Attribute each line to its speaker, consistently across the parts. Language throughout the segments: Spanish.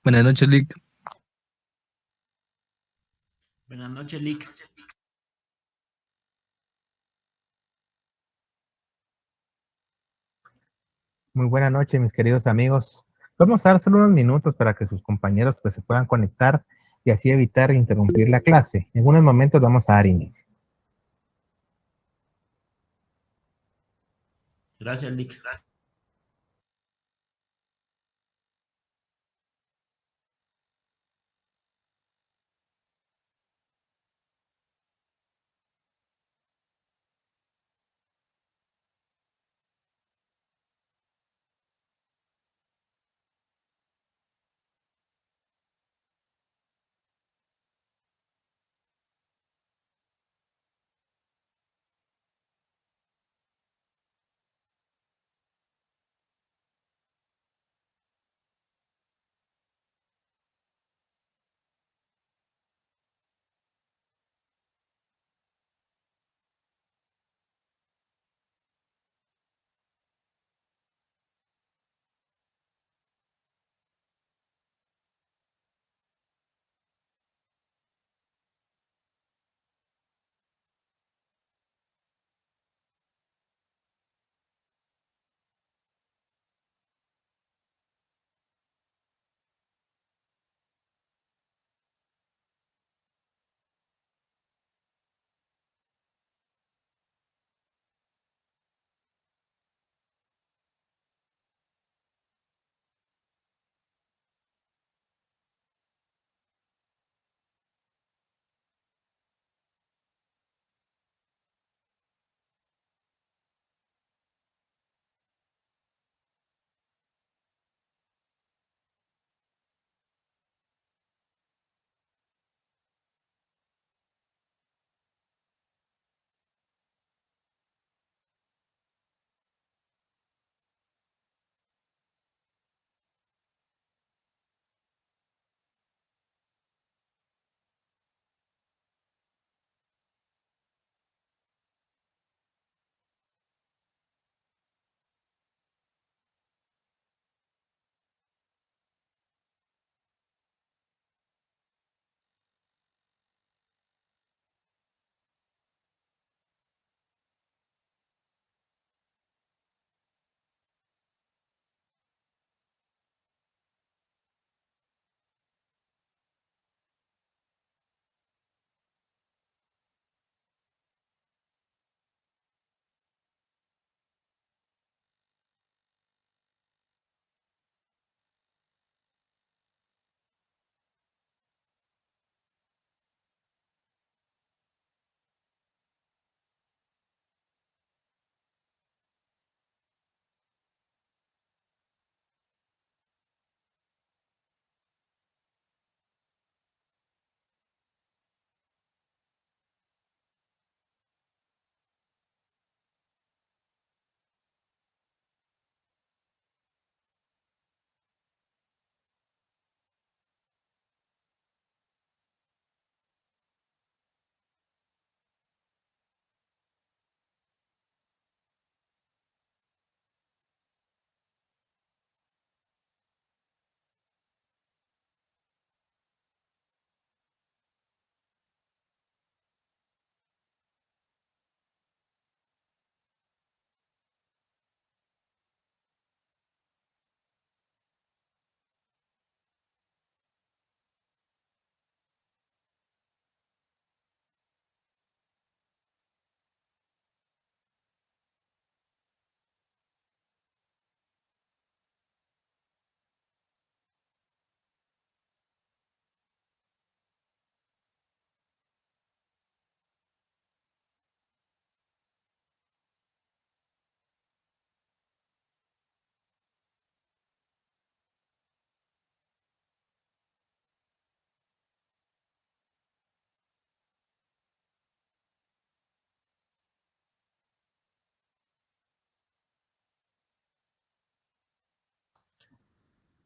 Speaker 1: Buenas noches, Lick.
Speaker 2: Buenas noches, Lick.
Speaker 3: Muy buena noche, mis queridos amigos. Vamos a dar solo unos minutos para que sus compañeros pues, se puedan conectar y así evitar interrumpir la clase. En unos momentos vamos a dar inicio.
Speaker 2: Gracias, Lick.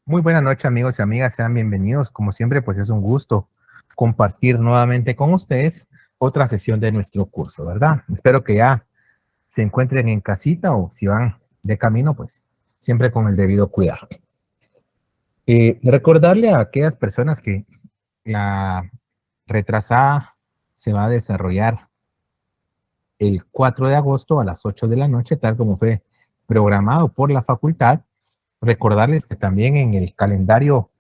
Speaker 3: Muy buena noche, amigos y amigas. Sean bienvenidos. Como siempre, pues es un gusto compartir nuevamente con ustedes otra sesión de nuestro curso, ¿verdad? Espero que ya se encuentren en casita o si van de camino, pues siempre con el debido cuidado. Recordarle a aquellas personas que la retrasada se va a desarrollar el 4 de agosto a las 8 de la noche, tal como fue programado por la facultad. Recordarles que también en el calendario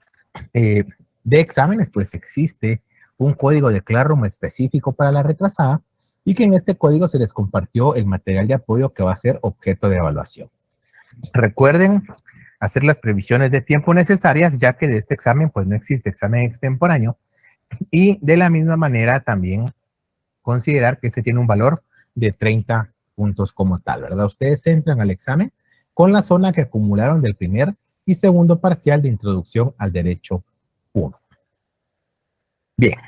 Speaker 3: eh, de exámenes, pues existe un código de Classroom específico para la retrasada y que en este código se les compartió el material de apoyo que va a ser objeto de evaluación. Recuerden hacer las previsiones de tiempo necesarias, ya que de este examen pues no existe examen extemporáneo, y de la misma manera también considerar que este tiene un valor de 30 puntos como tal, ¿verdad? Ustedes entran al examen con la zona que acumularon del primer y segundo parcial de introducción al derecho 1. Bien.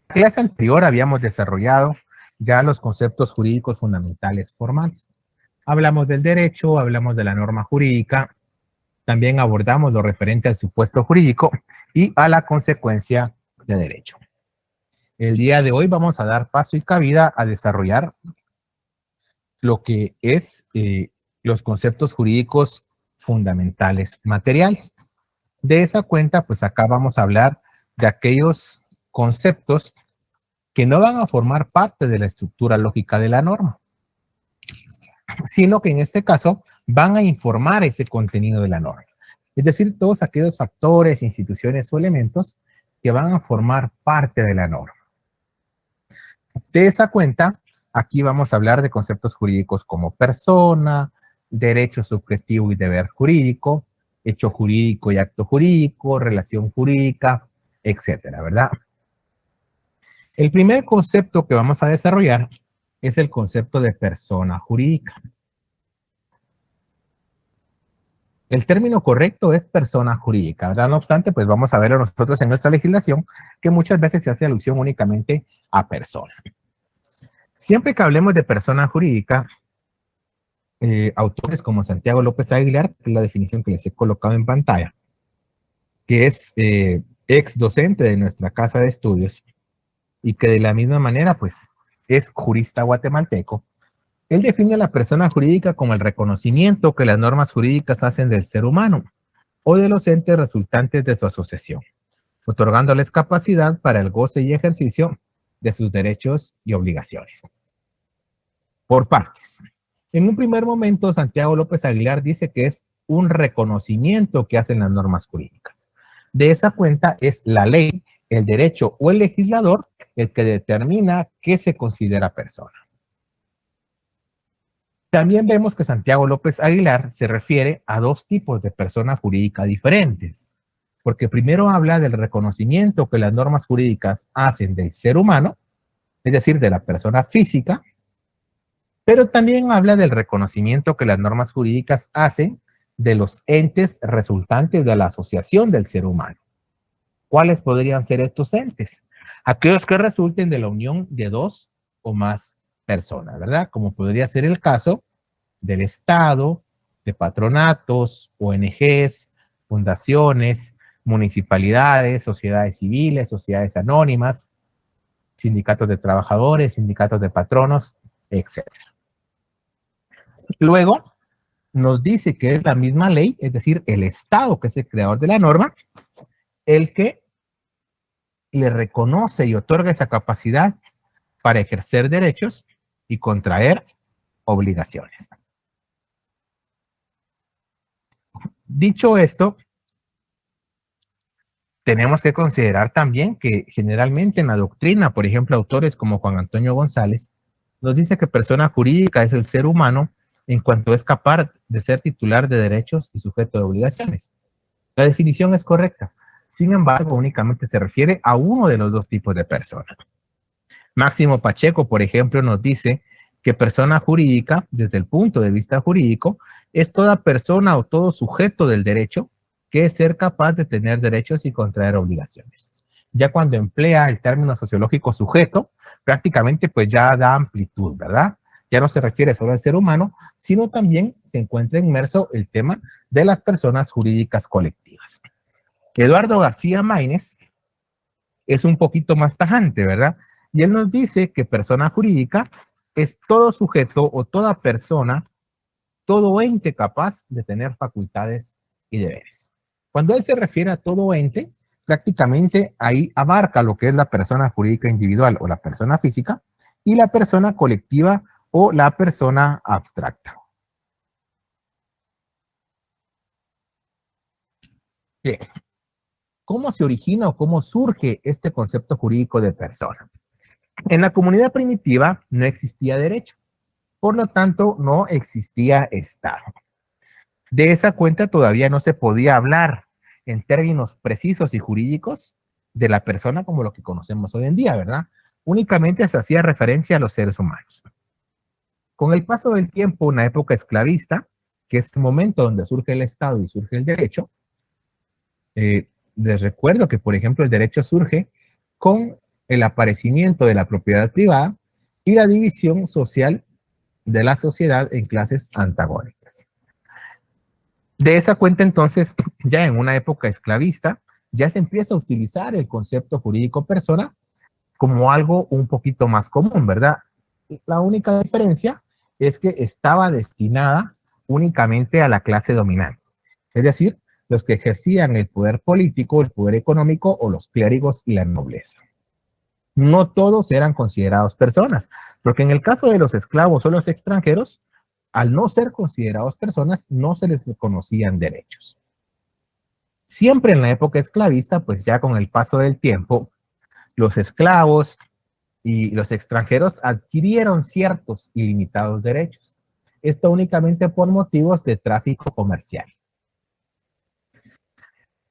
Speaker 3: En la clase anterior habíamos desarrollado ya los conceptos jurídicos fundamentales formales. Hablamos del derecho, hablamos de la norma jurídica, también abordamos lo referente al supuesto jurídico y a la consecuencia de derecho. El día de hoy vamos a dar paso y cabida a desarrollar lo que es los conceptos jurídicos fundamentales materiales. De esa cuenta, pues acá vamos a hablar de aquellos conceptos que no van a formar parte de la estructura lógica de la norma, sino que en este caso van a informar ese contenido de la norma. Es decir, todos aquellos factores, instituciones o elementos que van a formar parte de la norma. De esa cuenta, aquí vamos a hablar de conceptos jurídicos como persona, derecho subjetivo y deber jurídico, hecho jurídico y acto jurídico, relación jurídica, etcétera, ¿verdad? El primer concepto que vamos a desarrollar es el concepto de persona jurídica. El término correcto es persona jurídica, ¿verdad? No obstante, pues vamos a verlo nosotros en nuestra legislación, que muchas veces se hace alusión únicamente a persona. Siempre que hablemos de persona jurídica, autores como Santiago López Aguilar, que es la definición que les he colocado en pantalla, que es ex docente de nuestra casa de estudios y que de la misma manera, pues, es jurista guatemalteco. Él define a la persona jurídica como el reconocimiento que las normas jurídicas hacen del ser humano o de los entes resultantes de su asociación, otorgándoles capacidad para el goce y ejercicio de sus derechos y obligaciones. Por partes. En un primer momento, Santiago López Aguilar dice que es un reconocimiento que hacen las normas jurídicas. De esa cuenta es la ley, el derecho o el legislador el que determina qué se considera persona. También vemos que Santiago López Aguilar se refiere a dos tipos de persona jurídica diferentes, porque primero habla del reconocimiento que las normas jurídicas hacen del ser humano, es decir, de la persona física, pero también habla del reconocimiento que las normas jurídicas hacen de los entes resultantes de la asociación del ser humano. ¿Cuáles podrían ser estos entes? Aquellos que resulten de la unión de dos o más personas, ¿verdad? Como podría ser el caso del Estado, de patronatos, ONGs, fundaciones, municipalidades, sociedades civiles, sociedades anónimas, sindicatos de trabajadores, sindicatos de patronos, etc. Luego, nos dice que es la misma ley, es decir, el Estado, que es el creador de la norma, el que le reconoce y otorga esa capacidad para ejercer derechos y contraer obligaciones. Dicho esto, tenemos que considerar también que generalmente en la doctrina, por ejemplo, autores como Juan Antonio González, nos dice que persona jurídica es el ser humano en cuanto es capaz de ser titular de derechos y sujeto de obligaciones. La definición es correcta. Sin embargo, únicamente se refiere a uno de los dos tipos de persona. Máximo Pacheco, por ejemplo, nos dice que persona jurídica, desde el punto de vista jurídico, es toda persona o todo sujeto del derecho que es ser capaz de tener derechos y contraer obligaciones. Ya cuando emplea el término sociológico sujeto, prácticamente pues ya da amplitud, ¿verdad? Ya no se refiere solo al ser humano, sino también se encuentra inmerso el tema de las personas jurídicas colectivas. Eduardo García Maínez es un poquito más tajante, ¿verdad? Y él nos dice que persona jurídica es todo sujeto o toda persona todo ente capaz de tener facultades y deberes. Cuando él se refiere a todo ente, prácticamente ahí abarca lo que es la persona jurídica individual o la persona física y la persona colectiva o la persona abstracta. Bien. ¿Cómo se origina o cómo surge este concepto jurídico de persona? En la comunidad primitiva no existía derecho, por lo tanto no existía Estado. De esa cuenta todavía no se podía hablar en términos precisos y jurídicos de la persona como lo que conocemos hoy en día, ¿verdad? Únicamente se hacía referencia a los seres humanos. Con el paso del tiempo, una época esclavista, que es el momento donde surge el Estado y surge el derecho, les recuerdo que, por ejemplo, el derecho surge con el aparecimiento de la propiedad privada y la división social de la sociedad en clases antagónicas. De esa cuenta, entonces, ya en una época esclavista, ya se empieza a utilizar el concepto jurídico persona como algo un poquito más común, ¿verdad? La única diferencia es que estaba destinada únicamente a la clase dominante, es decir, los que ejercían el poder político, el poder económico o los clérigos y la nobleza. No todos eran considerados personas, porque en el caso de los esclavos o los extranjeros, al no ser considerados personas, no se les reconocían derechos. Siempre en la época esclavista, pues ya con el paso del tiempo, los esclavos y los extranjeros adquirieron ciertos y limitados derechos. Esto únicamente por motivos de tráfico comercial.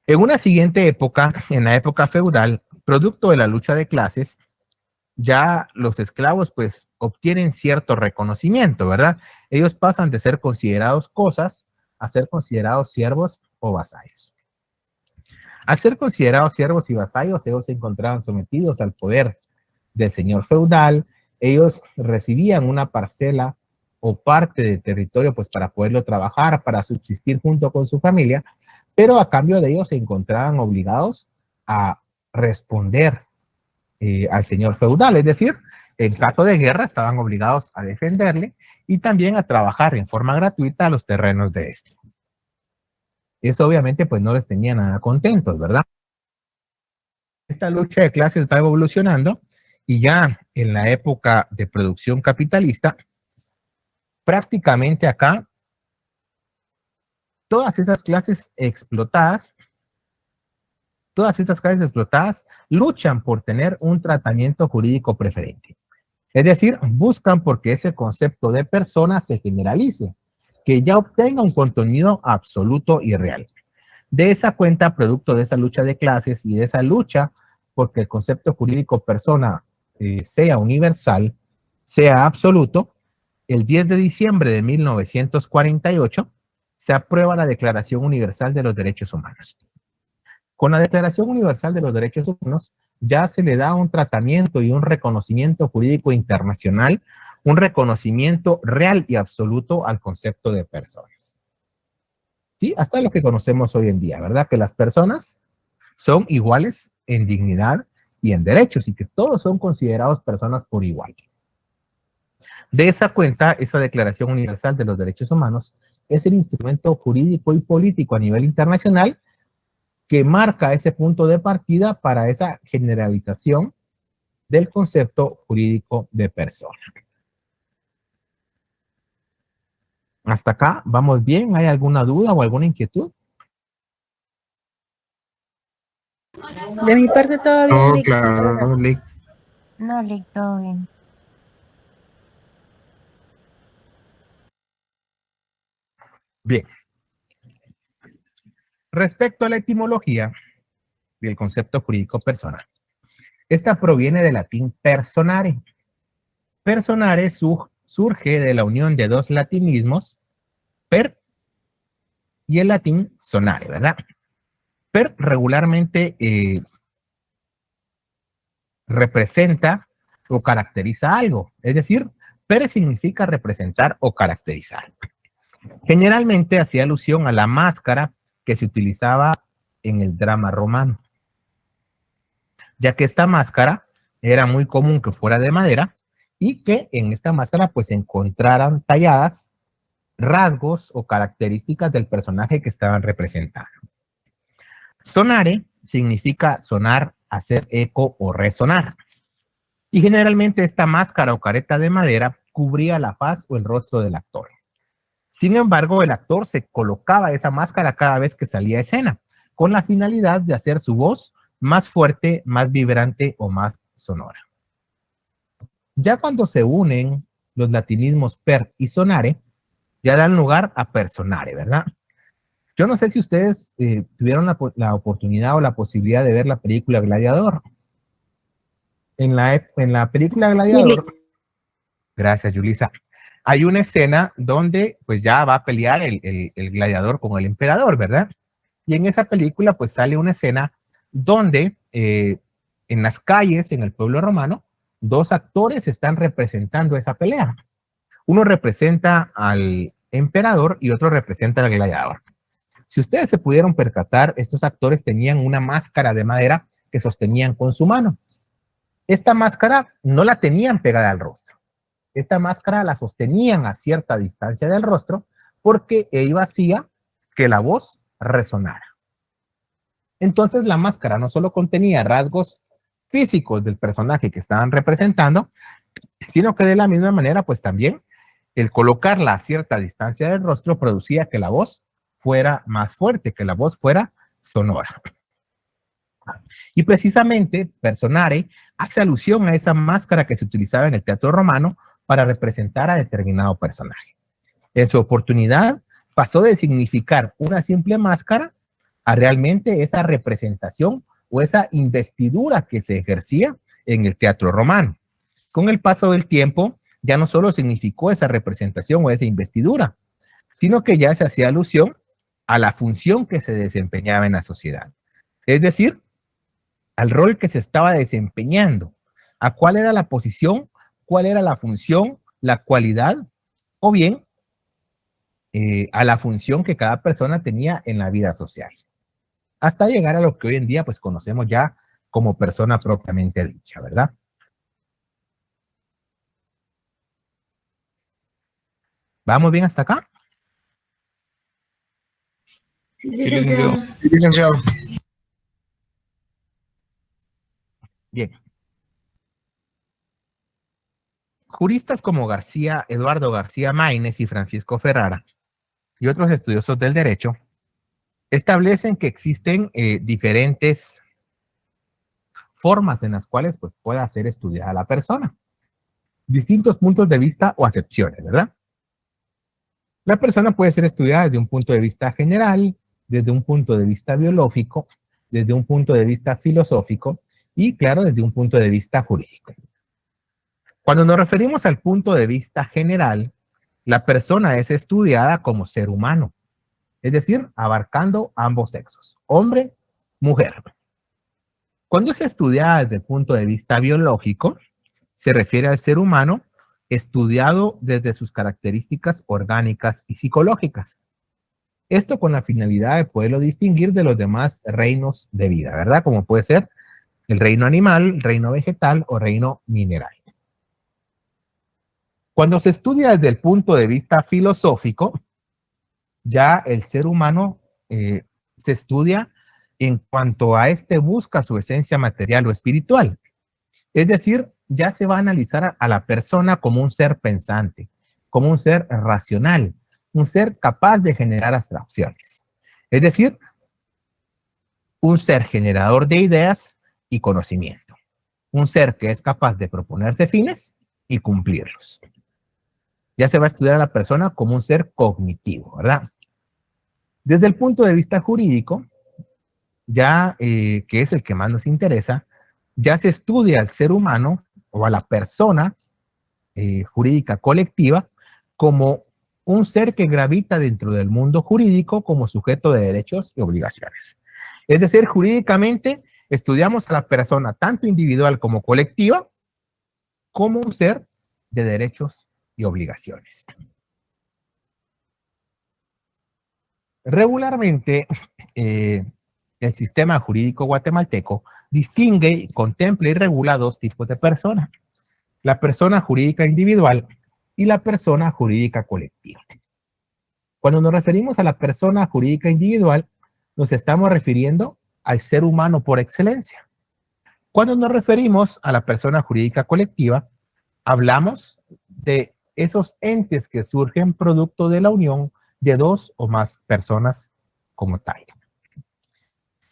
Speaker 3: En una siguiente época, en la época feudal, producto de la lucha de clases, ya los esclavos pues obtienen cierto reconocimiento, ¿verdad? Ellos pasan de ser considerados cosas a ser considerados siervos o vasallos. Al ser considerados siervos y vasallos, ellos se encontraban sometidos al poder del señor feudal, ellos recibían una parcela o parte de territorio pues para poderlo trabajar, para subsistir junto con su familia, pero a cambio de ellos se encontraban obligados a responder al señor feudal, es decir, en caso de guerra estaban obligados a defenderle y también a trabajar en forma gratuita a los terrenos de este. Eso obviamente pues no les tenía nada contentos, ¿verdad? Esta lucha de clases va evolucionando y ya en la época de producción capitalista, prácticamente acá, todas estas clases explotadas luchan por tener un tratamiento jurídico preferente. Es decir, buscan porque ese concepto de persona se generalice, que ya obtenga un contenido absoluto y real. De esa cuenta, producto de esa lucha de clases y de esa lucha porque el concepto jurídico persona sea universal, sea absoluto, el 10 de diciembre de 1948 se aprueba la Declaración Universal de los Derechos Humanos. Con la Declaración Universal de los Derechos Humanos ya se le da un tratamiento y un reconocimiento jurídico internacional, un reconocimiento real y absoluto al concepto de personas. ¿Sí? Hasta lo que conocemos hoy en día, ¿verdad? Que las personas son iguales en dignidad y en derechos y que todos son considerados personas por igual. De esa cuenta, esa Declaración Universal de los Derechos Humanos es el instrumento jurídico y político a nivel internacional que marca ese punto de partida para esa generalización del concepto jurídico de persona. ¿Hasta acá vamos bien? ¿Hay alguna duda o alguna inquietud?
Speaker 1: De mi parte todo bien,
Speaker 2: Todo
Speaker 1: Lick.
Speaker 2: claro, Lick.
Speaker 4: No, Lick, todo bien.
Speaker 3: Bien. Respecto a la etimología del concepto jurídico persona, esta proviene del latín personare. Personare surge de la unión de dos latinismos, per y el latín sonare, ¿verdad? Per regularmente representa o caracteriza algo, es decir, per significa representar o caracterizar. Generalmente hacía alusión a la máscara que se utilizaba en el drama romano, ya que esta máscara era muy común que fuera de madera y que en esta máscara pues se encontraran talladas rasgos o características del personaje que estaban representando. Sonare significa sonar, hacer eco o resonar. Y generalmente esta máscara o careta de madera cubría la faz o el rostro del actor. Sin embargo, el actor se colocaba esa máscara cada vez que salía a escena, con la finalidad de hacer su voz más fuerte, más vibrante o más sonora. Ya cuando se unen los latinismos per y sonare, ya dan lugar a personare, ¿verdad? Yo no sé si ustedes tuvieron la oportunidad o la posibilidad de ver la película Gladiador. En la película Gladiador, sí. Gracias, Yulisa, hay una escena donde pues ya va a pelear el gladiador con el emperador, ¿verdad? Y en esa película pues sale una escena donde en las calles, en el pueblo romano, dos actores están representando esa pelea. Uno representa al emperador y otro representa al gladiador. Si ustedes se pudieron percatar, estos actores tenían una máscara de madera que sostenían con su mano. Esta máscara no la tenían pegada al rostro. Esta máscara la sostenían a cierta distancia del rostro porque ello hacía que la voz resonara. Entonces la máscara no solo contenía rasgos físicos del personaje que estaban representando, sino que de la misma manera, pues también el colocarla a cierta distancia del rostro producía que la voz fuera más fuerte, que la voz fuera sonora. Y precisamente personare hace alusión a esa máscara que se utilizaba en el teatro romano para representar a determinado personaje. En su oportunidad pasó de significar una simple máscara a realmente esa representación o esa investidura que se ejercía en el teatro romano. Con el paso del tiempo ya no solo significó esa representación o esa investidura, sino que ya se hacía alusión a la función que se desempeñaba en la sociedad. Es decir, al rol que se estaba desempeñando, a cuál era la posición, cuál era la función, la cualidad, o bien a la función que cada persona tenía en la vida social. Hasta llegar a lo que hoy en día pues conocemos ya como persona propiamente dicha, ¿verdad? ¿Vamos bien hasta acá?
Speaker 5: Sí, licenciado.
Speaker 6: Sí, licenciado.
Speaker 3: Bien. Juristas como Eduardo García Maínez y Francisco Ferrara y otros estudiosos del derecho establecen que existen diferentes formas en las cuales pues, pueda ser estudiada la persona. Distintos puntos de vista o acepciones, ¿verdad? La persona puede ser estudiada desde un punto de vista general, desde un punto de vista biológico, desde un punto de vista filosófico y, claro, desde un punto de vista jurídico. Cuando nos referimos al punto de vista general, la persona es estudiada como ser humano, es decir, abarcando ambos sexos, hombre, mujer. Cuando es estudiada desde el punto de vista biológico, se refiere al ser humano estudiado desde sus características orgánicas y psicológicas. Esto con la finalidad de poderlo distinguir de los demás reinos de vida, ¿verdad? Como puede ser el reino animal, reino vegetal o reino mineral. Cuando se estudia desde el punto de vista filosófico, ya el ser humano se estudia en cuanto a este busca su esencia material o espiritual. Es decir, ya se va a analizar a la persona como un ser pensante, como un ser racional, un ser capaz de generar abstracciones. Es decir, un ser generador de ideas y conocimiento. Un ser que es capaz de proponerse fines y cumplirlos. Ya se va a estudiar a la persona como un ser cognitivo, ¿verdad? Desde el punto de vista jurídico, ya que es el que más nos interesa, ya se estudia al ser humano o a la persona jurídica colectiva como un ser que gravita dentro del mundo jurídico como sujeto de derechos y obligaciones. Es decir, jurídicamente estudiamos a la persona tanto individual como colectiva como un ser de derechos y obligaciones. Regularmente, el sistema jurídico guatemalteco distingue, contempla y regula dos tipos de personas: la persona jurídica individual y la persona jurídica colectiva. Cuando nos referimos a la persona jurídica individual, nos estamos refiriendo al ser humano por excelencia. Cuando nos referimos a la persona jurídica colectiva, hablamos de esos entes que surgen producto de la unión de dos o más personas como tal.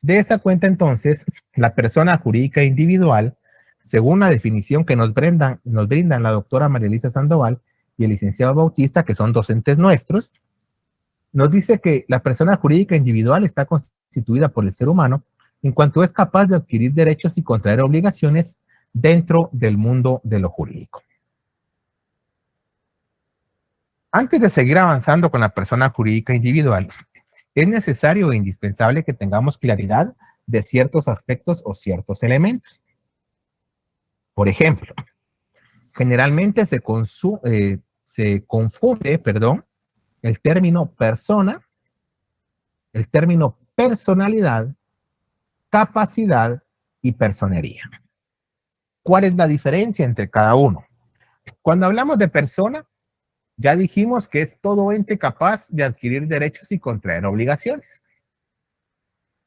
Speaker 3: De esa cuenta, entonces, la persona jurídica individual, según la definición que nos brindan la doctora María Elisa Sandoval y el licenciado Bautista, que son docentes nuestros, nos dice que la persona jurídica individual está constituida por el ser humano en cuanto es capaz de adquirir derechos y contraer obligaciones dentro del mundo de lo jurídico. Antes de seguir avanzando con la persona jurídica individual, es necesario e indispensable que tengamos claridad de ciertos aspectos o ciertos elementos. Por ejemplo, generalmente se confunde, el término persona, el término personalidad, capacidad y personería. ¿Cuál es la diferencia entre cada uno? Cuando hablamos de persona, ya dijimos que es todo ente capaz de adquirir derechos y contraer obligaciones.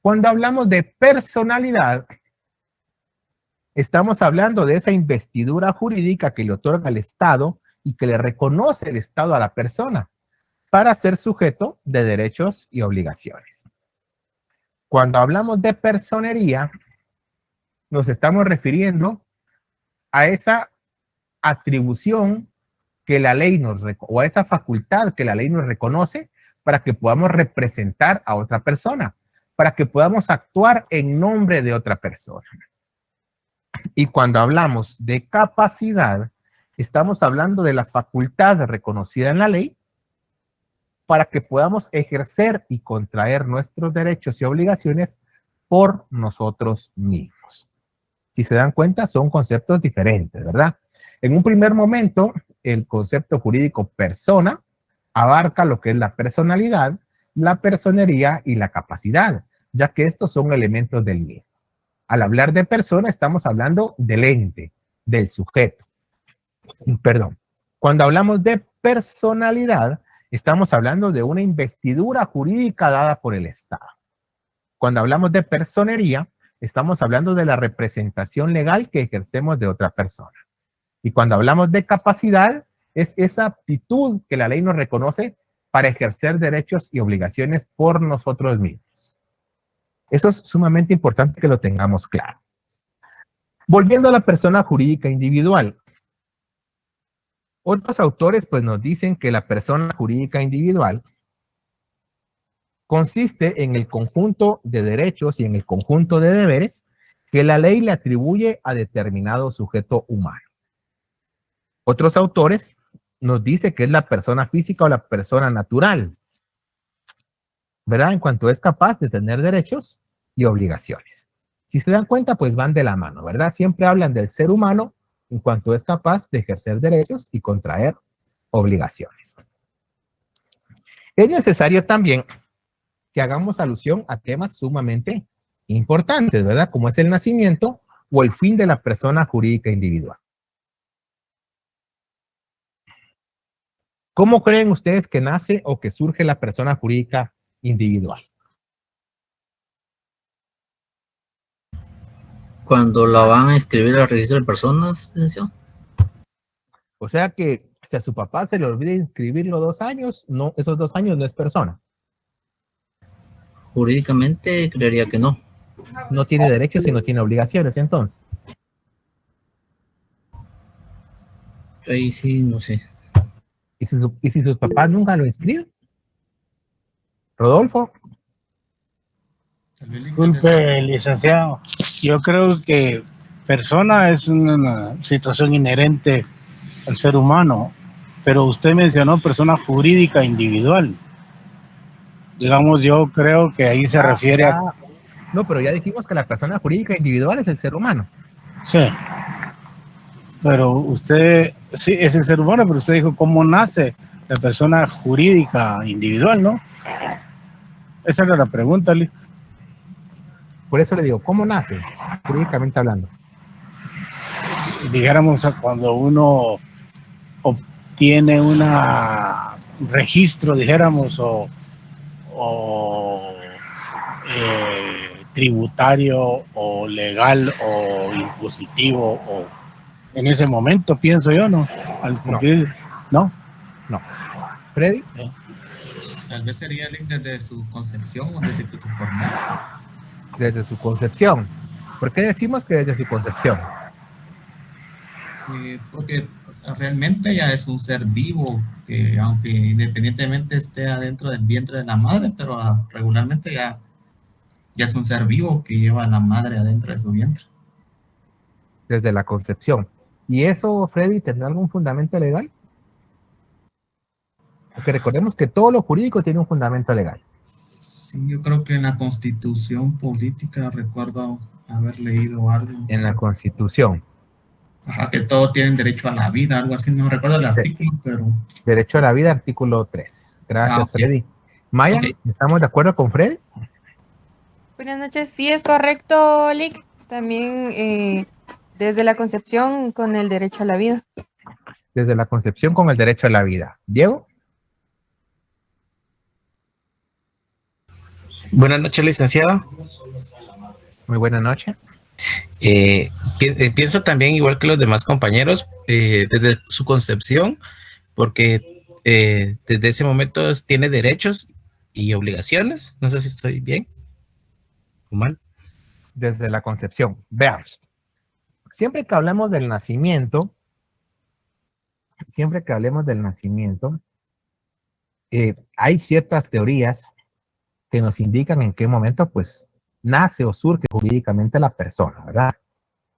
Speaker 3: Cuando hablamos de personalidad, estamos hablando de esa investidura jurídica que le otorga el Estado y que le reconoce el Estado a la persona para ser sujeto de derechos y obligaciones. Cuando hablamos de personería, nos estamos refiriendo a esa atribución que la ley o a esa facultad que la ley nos reconoce para que podamos representar a otra persona, para que podamos actuar en nombre de otra persona. Y cuando hablamos de capacidad, estamos hablando de la facultad reconocida en la ley para que podamos ejercer y contraer nuestros derechos y obligaciones por nosotros mismos. Si se dan cuenta, son conceptos diferentes, ¿verdad? En un primer momento, el concepto jurídico persona abarca lo que es la personalidad, la personería y la capacidad, ya que estos son elementos del mismo. Al hablar de persona, estamos hablando del ente, del sujeto. Perdón. Cuando hablamos de personalidad, estamos hablando de una investidura jurídica dada por el Estado. Cuando hablamos de personería, estamos hablando de la representación legal que ejercemos de otra persona. Y cuando hablamos de capacidad, es esa aptitud que la ley nos reconoce para ejercer derechos y obligaciones por nosotros mismos. Eso es sumamente importante que lo tengamos claro. Volviendo a la persona jurídica individual. Otros autores pues nos dicen que la persona jurídica individual consiste en el conjunto de derechos y en el conjunto de deberes que la ley le atribuye a determinado sujeto humano. Otros autores nos dicen que es la persona física o la persona natural, ¿verdad? En cuanto es capaz de tener derechos y obligaciones. Si se dan cuenta, pues van de la mano, ¿verdad? Siempre hablan del ser humano en cuanto es capaz de ejercer derechos y contraer obligaciones. Es necesario también que hagamos alusión a temas sumamente importantes, ¿verdad? Como es el nacimiento o el fin de la persona jurídica individual. ¿Cómo creen ustedes que nace o que surge la persona jurídica individual?
Speaker 5: Cuando la van a inscribir al registro de personas, atención.
Speaker 3: O sea que si a su papá se le olvida inscribirlo 2 años, no, esos 2 años no es persona.
Speaker 5: Jurídicamente creería que no.
Speaker 3: No tiene derechos y no tiene obligaciones, entonces.
Speaker 5: Ahí sí, no sé.
Speaker 3: ¿Y si sus papás nunca lo inscriben? Rodolfo.
Speaker 6: Disculpe, licenciado. Yo creo que persona es una situación inherente al ser humano, pero usted mencionó persona jurídica individual. Digamos, yo creo que ahí se refiere a...
Speaker 3: No, pero ya dijimos que la persona jurídica individual es el ser humano.
Speaker 6: Sí, pero usted, sí, es el ser humano, pero usted dijo cómo nace la persona jurídica individual, ¿no? Esa era la pregunta, Lee.
Speaker 3: Por eso le digo, ¿cómo nace? Jurídicamente hablando.
Speaker 6: Dijéramos cuando uno obtiene una registro, dijéramos, o tributario o legal o impositivo o en ese momento, pienso yo, ¿no? Al cumplir, ¿no?
Speaker 3: Freddy,
Speaker 7: Tal vez sería desde su concepción o desde que se formó.
Speaker 3: desde su concepción. ¿Por qué decimos que desde su concepción?
Speaker 7: Porque realmente ya es un ser vivo que, aunque independientemente esté adentro del vientre de la madre, pero regularmente ya es un ser vivo que lleva a la madre adentro de su vientre.
Speaker 3: Desde la concepción. ¿Y eso, Freddy, tendrá algún fundamento legal? Porque recordemos que todo lo jurídico tiene un fundamento legal.
Speaker 7: Sí, yo creo que en la Constitución política recuerdo haber leído algo.
Speaker 3: En la Constitución.
Speaker 7: Ajá, que todos tienen derecho a la vida, algo así, no recuerdo el artículo, pero...
Speaker 3: Derecho a la vida, artículo 3. Gracias,
Speaker 7: ok.
Speaker 3: Freddy. Maya,
Speaker 7: Ok.
Speaker 3: ¿estamos de acuerdo con Freddy?
Speaker 8: Buenas noches, sí es correcto, Lick. También desde la concepción con el derecho a la vida.
Speaker 3: Desde la concepción con el derecho a la vida. Diego,
Speaker 9: Buenas noches, licenciado.
Speaker 3: muy buena noche.
Speaker 9: Pienso también, igual que los demás compañeros, desde su concepción, porque desde ese momento tiene derechos y obligaciones. No sé si estoy bien o mal.
Speaker 3: Desde la concepción. Veamos. Siempre que hablamos del nacimiento, hay ciertas teorías que nos indican en qué momento, pues, nace o surge jurídicamente la persona, ¿verdad?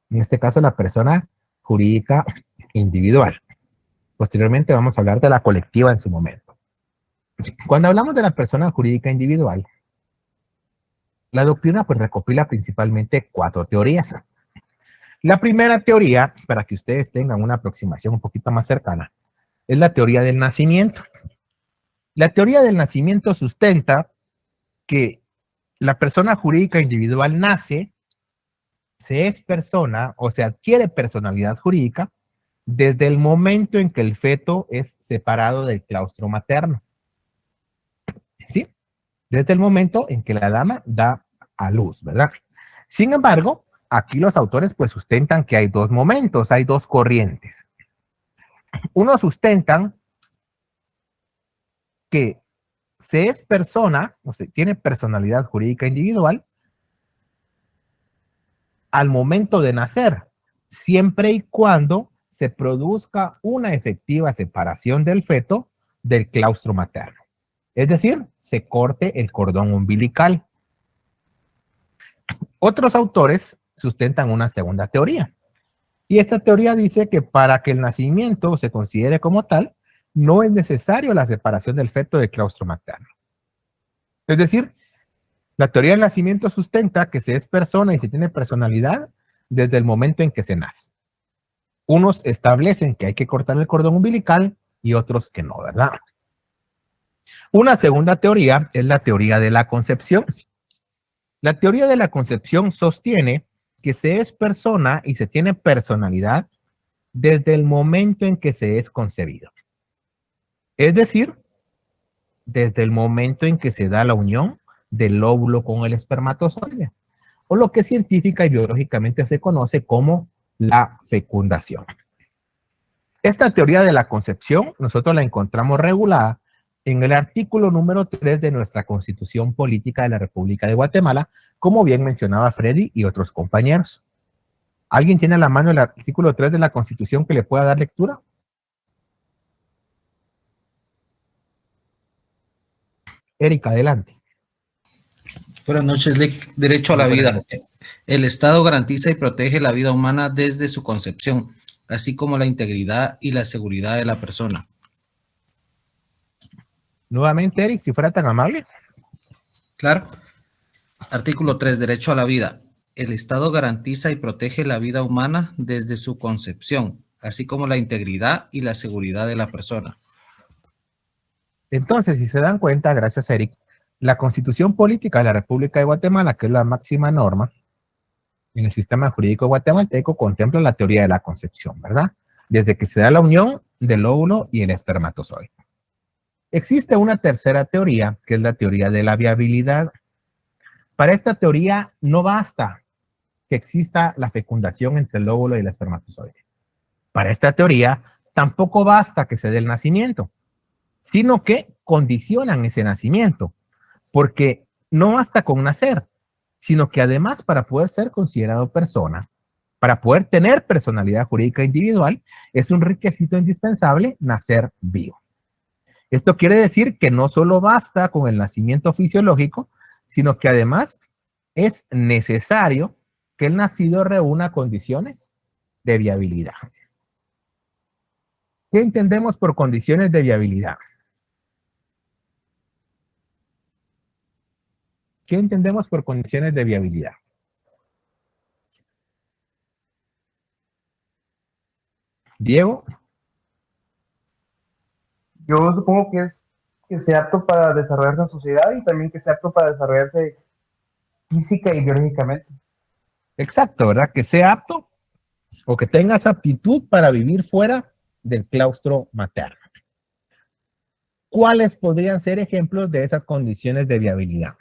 Speaker 3: En este caso, la persona jurídica individual. Posteriormente vamos a hablar de la colectiva en su momento. Cuando hablamos de la persona jurídica individual, la doctrina pues recopila principalmente 4 teorías. La primera teoría, para que ustedes tengan una aproximación un poquito más cercana, es la teoría del nacimiento. La teoría del nacimiento sustenta que la persona jurídica individual nace, se es persona o se adquiere personalidad jurídica desde el momento en que el feto es separado del claustro materno. ¿Sí? Desde el momento en que la dama da a luz, ¿verdad? Sin embargo, aquí los autores pues sustentan que hay 2 momentos, hay 2 corrientes. Unos sustentan que se es persona, o sea, tiene personalidad jurídica individual al momento de nacer, siempre y cuando se produzca una efectiva separación del feto del claustro materno. Es decir, se corte el cordón umbilical. Otros autores sustentan una segunda teoría. Y esta teoría dice que para que el nacimiento se considere como tal, no es necesario la separación del feto del claustro materno. Es decir, la teoría del nacimiento sustenta que se es persona y se tiene personalidad desde el momento en que se nace. Unos establecen que hay que cortar el cordón umbilical y otros que no, ¿verdad? Una segunda teoría es la teoría de la concepción. La teoría de la concepción sostiene que se es persona y se tiene personalidad desde el momento en que se es concebido. Es decir, desde el momento en que se da la unión del óvulo con el espermatozoide, o lo que científica y biológicamente se conoce como la fecundación. Esta teoría de la concepción nosotros la encontramos regulada en el artículo número 3 de nuestra Constitución Política de la República de Guatemala, como bien mencionaba Freddy y otros compañeros. ¿Alguien tiene a la mano el artículo 3 de la Constitución que le pueda dar lectura? Erika, adelante.
Speaker 10: Buenas noches, derecho a la vida. El Estado garantiza y protege la vida humana desde su concepción, así como la integridad y la seguridad de la persona.
Speaker 3: Nuevamente, Eric, si fuera tan amable.
Speaker 10: Claro. Artículo 3, derecho a la vida. El Estado garantiza y protege la vida humana desde su concepción, así como la integridad y la seguridad de la persona.
Speaker 3: Entonces, si se dan cuenta, gracias, Eric, la Constitución Política de la República de Guatemala, que es la máxima norma en el sistema jurídico guatemalteco, contempla la teoría de la concepción, ¿verdad? Desde que se da la unión del óvulo y el espermatozoide. Existe una tercera teoría, que es la teoría de la viabilidad. Para esta teoría no basta que exista la fecundación entre el óvulo y el espermatozoide. Para esta teoría tampoco basta que se dé el nacimiento, sino que condicionan ese nacimiento, porque no basta con nacer, sino que además para poder ser considerado persona, para poder tener personalidad jurídica individual, es un requisito indispensable nacer vivo. Esto quiere decir que no solo basta con el nacimiento fisiológico, sino que además es necesario que el nacido reúna condiciones de viabilidad. ¿Qué entendemos por condiciones de viabilidad? ¿Qué entendemos por condiciones de viabilidad? Diego.
Speaker 11: Yo supongo que es que sea apto para desarrollarse en sociedad y también que sea apto para desarrollarse física y biológicamente.
Speaker 3: Exacto, ¿verdad? Que sea apto o que tenga esa aptitud para vivir fuera del claustro materno. ¿Cuáles podrían ser ejemplos de esas condiciones de viabilidad?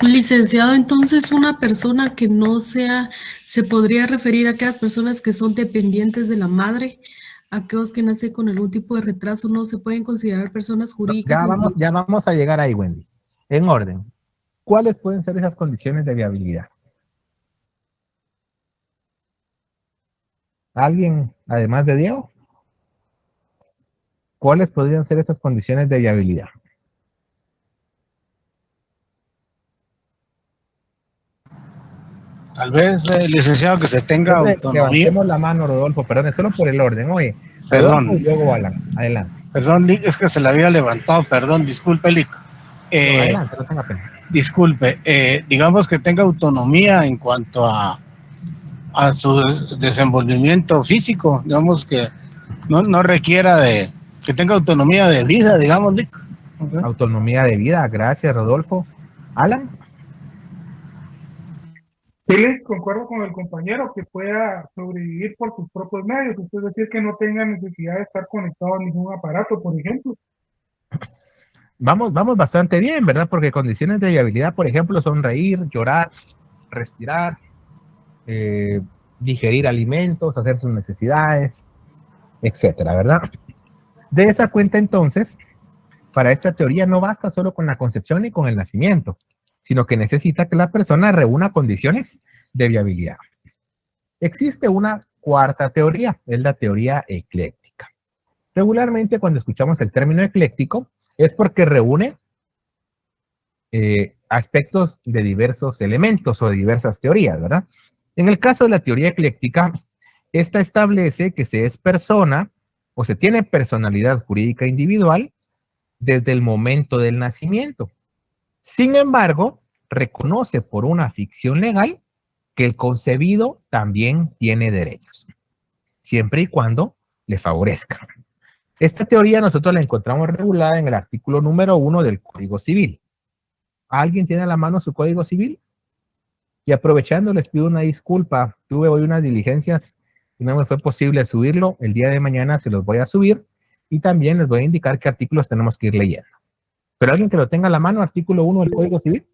Speaker 12: Licenciado, entonces una persona que no sea, se podría referir a aquellas personas que son dependientes de la madre, aquellos que nacen con algún tipo de retraso, no se pueden considerar personas jurídicas.
Speaker 3: Ya vamos a llegar ahí, Wendy. En orden. ¿Cuáles pueden ser esas condiciones de viabilidad? ¿Alguien, además de Diego? ¿Cuáles podrían ser esas condiciones de viabilidad?
Speaker 6: Tal vez, licenciado, que se tenga autonomía.
Speaker 3: Levantemos la mano, Rodolfo, perdón, solo por el orden. Oye,
Speaker 6: Perdón.
Speaker 3: Rodolfo y luego Alan, adelante.
Speaker 6: Perdón, Lick, es que se la había levantado, perdón, disculpe, Lick.
Speaker 3: Adelante, no tenga pena.
Speaker 6: Disculpe, digamos que tenga autonomía en cuanto a su desenvolvimiento físico, digamos que no requiera de que tenga autonomía de vida, digamos, Lick.
Speaker 3: Okay. Autonomía de vida, gracias, Rodolfo. Alan.
Speaker 13: Sí, concuerdo con el compañero que pueda sobrevivir por sus propios medios, es decir, que no tenga necesidad de estar conectado a ningún aparato, por ejemplo.
Speaker 3: Vamos bastante bien, ¿verdad? Porque condiciones de viabilidad, por ejemplo, son reír, llorar, respirar, digerir alimentos, hacer sus necesidades, etcétera, ¿verdad? De esa cuenta, entonces, para esta teoría no basta solo con la concepción ni con el nacimiento, sino que necesita que la persona reúna condiciones de viabilidad. Existe una cuarta teoría, es la teoría ecléctica. Regularmente, cuando escuchamos el término ecléctico, es porque reúne aspectos de diversos elementos o de diversas teorías, ¿verdad? En el caso de la teoría ecléctica, esta establece que se es persona o se tiene personalidad jurídica individual desde el momento del nacimiento. Sin embargo, reconoce por una ficción legal que el concebido también tiene derechos, siempre y cuando le favorezca. Esta teoría nosotros la encontramos regulada en el artículo número 1 del Código Civil. ¿Alguien tiene a la mano su Código Civil? Y aprovechando, les pido una disculpa. Tuve hoy unas diligencias y no me fue posible subirlo. El día de mañana se los voy a subir y también les voy a indicar qué artículos tenemos que ir leyendo. Pero alguien que lo tenga a la mano, artículo 1 del Código Civil.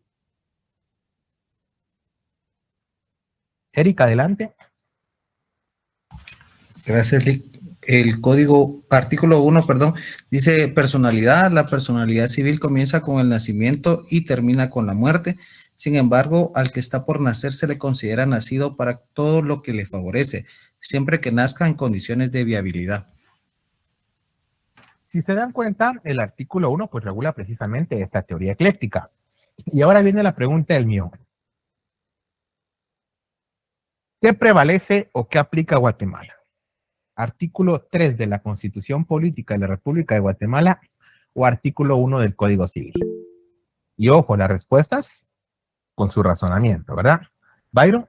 Speaker 3: Erika, adelante.
Speaker 10: Gracias, Lick. El código, artículo 1, perdón, dice personalidad. La personalidad civil comienza con el nacimiento y termina con la muerte. Sin embargo, al que está por nacer se le considera nacido para todo lo que le favorece, siempre que nazca en condiciones de viabilidad.
Speaker 3: Si se dan cuenta, el artículo 1 pues regula precisamente esta teoría ecléctica. Y ahora viene la pregunta del mío. ¿Qué prevalece o qué aplica a Guatemala? ¿Artículo 3 de la Constitución Política de la República de Guatemala o artículo 1 del Código Civil? Y ojo, las respuestas con su razonamiento, ¿verdad? Byron.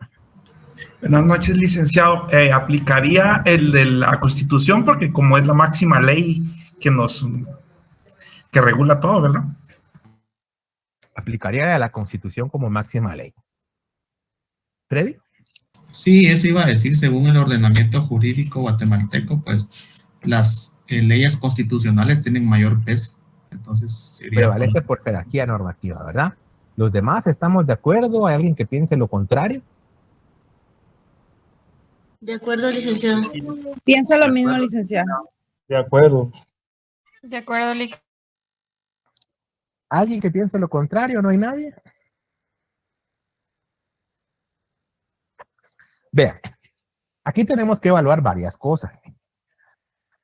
Speaker 14: Buenas noches, licenciado. Aplicaría el de la Constitución porque como es la máxima ley que regula todo, ¿verdad?
Speaker 3: Aplicaría a la Constitución como máxima ley. ¿Freddy?
Speaker 7: Sí, eso iba a decir, según el ordenamiento jurídico guatemalteco, pues las leyes constitucionales tienen mayor peso. Entonces sería
Speaker 3: Prevalece por jerarquía normativa, ¿verdad? ¿Los demás estamos de acuerdo? ¿Hay alguien que piense lo contrario?
Speaker 15: De acuerdo, licenciado.
Speaker 1: Piensa lo mismo, licenciado.
Speaker 6: De acuerdo.
Speaker 8: De acuerdo, Lick.
Speaker 3: ¿Alguien que piense lo contrario? ¿No hay nadie? Vean, aquí tenemos que evaluar varias cosas.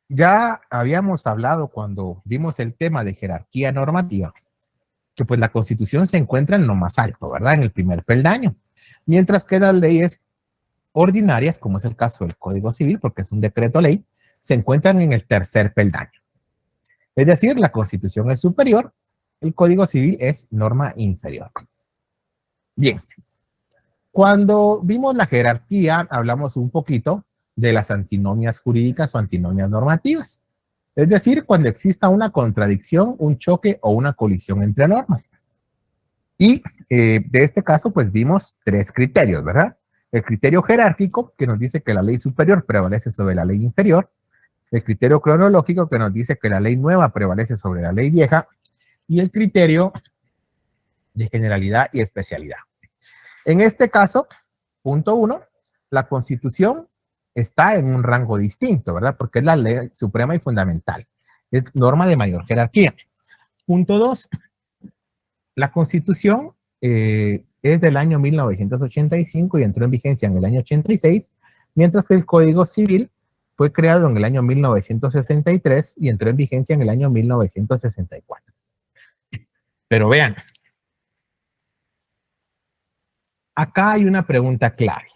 Speaker 3: Ya habíamos hablado cuando vimos el tema de jerarquía normativa, que pues la Constitución se encuentra en lo más alto, ¿verdad? En el primer peldaño. Mientras que las leyes ordinarias, como es el caso del Código Civil, porque es un decreto ley, se encuentran en el tercer peldaño. Es decir, la Constitución es superior, el Código Civil es norma inferior. Bien, cuando vimos la jerarquía, hablamos un poquito de las antinomias jurídicas o antinomias normativas. Es decir, cuando exista una contradicción, un choque o una colisión entre normas. Y de este caso, pues vimos tres criterios, ¿verdad? El criterio jerárquico, que nos dice que la ley superior prevalece sobre la ley inferior. El criterio cronológico, que nos dice que la ley nueva prevalece sobre la ley vieja. Y el criterio de generalidad y especialidad. En este caso, punto 1, la Constitución está en un rango distinto, ¿verdad? Porque es la ley suprema y fundamental. Es norma de mayor jerarquía. Punto 2, la Constitución es del año 1985 y entró en vigencia en el año 86, mientras que el Código Civil fue creado en el año 1963 y entró en vigencia en el año 1964. Pero vean, acá hay una pregunta clave.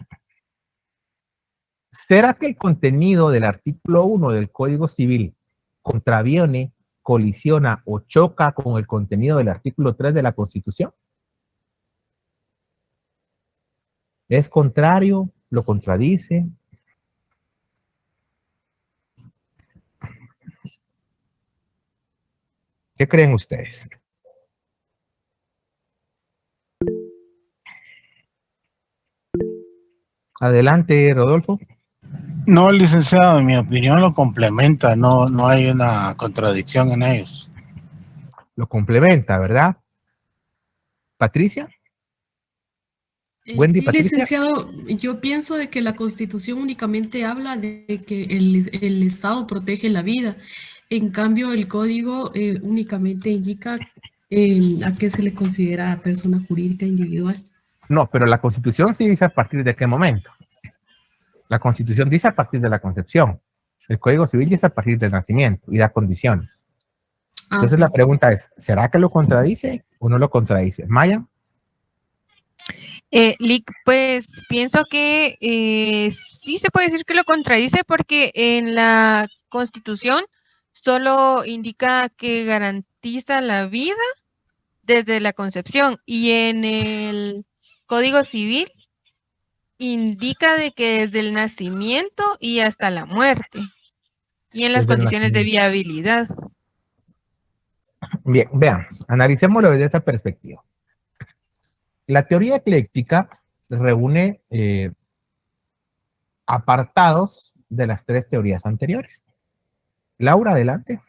Speaker 3: ¿Será que el contenido del artículo 1 del Código Civil contraviene, colisiona o choca con el contenido del artículo 3 de la Constitución? ¿Es contrario? ¿Lo contradice? ¿Qué creen ustedes? Adelante, Rodolfo.
Speaker 6: No, licenciado, en mi opinión lo complementa, no hay una contradicción en ellos.
Speaker 3: Lo complementa, ¿verdad? Patricia. Wendy,
Speaker 12: Sí,
Speaker 3: Patricia.
Speaker 12: licenciado, yo pienso de que la Constitución únicamente habla de que el Estado protege la vida. En cambio, el Código únicamente indica a qué se le considera persona jurídica individual.
Speaker 3: No, pero la Constitución sí dice a partir de qué momento. La Constitución dice a partir de la concepción. El Código Civil dice a partir del nacimiento y da condiciones. Entonces la pregunta es, ¿será que lo contradice o no lo contradice? Maya.
Speaker 8: Lick, pues pienso que sí se puede decir que lo contradice porque en la Constitución solo indica que garantiza la vida desde la concepción y en el Código Civil indica de que desde el nacimiento y hasta la muerte y en las
Speaker 3: Desde el
Speaker 8: condiciones de
Speaker 3: nacimiento.
Speaker 8: viabilidad.
Speaker 3: Bien, veamos, analicémoslo desde esta perspectiva. La teoría ecléctica reúne apartados de las tres teorías anteriores. Laura, adelante.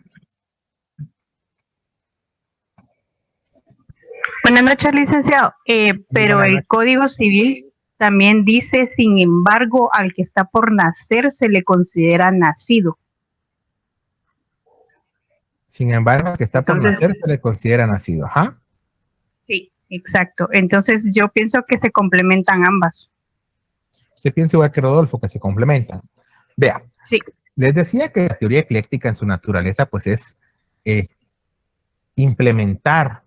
Speaker 16: Buenas noches, licenciado. Pero el Código Civil también dice, sin embargo, al que está por nacer se le considera nacido.
Speaker 3: Sin embargo, al que está por nacer se le considera nacido. Ajá.
Speaker 16: Sí, exacto. Entonces yo pienso que se complementan ambas.
Speaker 3: Usted piensa igual que Rodolfo, que se complementan. Vea,
Speaker 16: sí.
Speaker 3: Les decía que la teoría ecléctica en su naturaleza, pues es implementar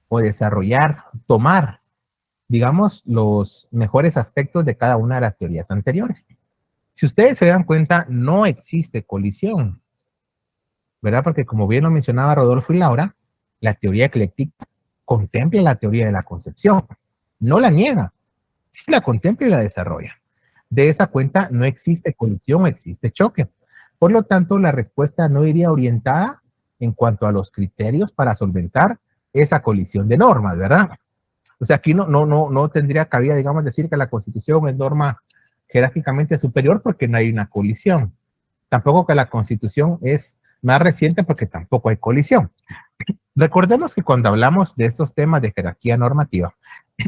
Speaker 3: o desarrollar, tomar, digamos, los mejores aspectos de cada una de las teorías anteriores. Si ustedes se dan cuenta, no existe colisión, ¿verdad? Porque como bien lo mencionaba Rodolfo y Laura, la teoría ecléctica contempla la teoría de la concepción, no la niega, sí la contempla y la desarrolla. De esa cuenta no existe colisión, existe choque. Por lo tanto, la respuesta no iría orientada en cuanto a los criterios para solventar esa colisión de normas, ¿verdad? O sea, aquí no tendría cabida, digamos, decir que la Constitución es norma jerárquicamente superior porque no hay una colisión. Tampoco que la Constitución es más reciente porque tampoco hay colisión. Recordemos que cuando hablamos de estos temas de jerarquía normativa,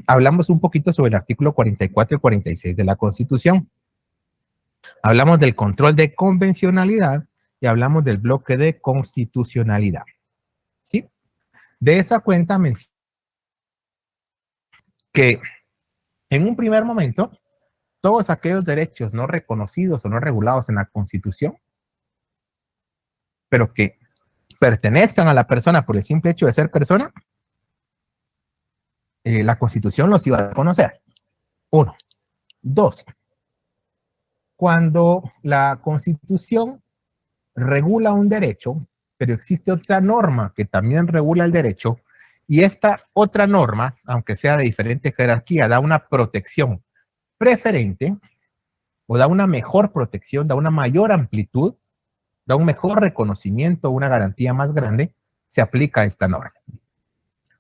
Speaker 3: hablamos un poquito sobre el artículo 44 y 46 de la Constitución. Hablamos del control de convencionalidad y hablamos del bloque de constitucionalidad. ¿Sí? De esa cuenta menciono que en un primer momento, todos aquellos derechos no reconocidos o no regulados en la Constitución, pero que pertenezcan a la persona por el simple hecho de ser persona, la Constitución los iba a reconocer. 1. 2. Cuando la Constitución regula un derecho, pero existe otra norma que también regula el derecho, y esta otra norma, aunque sea de diferente jerarquía, da una protección preferente, o da una mejor protección, da una mayor amplitud, da un mejor reconocimiento, una garantía más grande, se aplica a esta norma.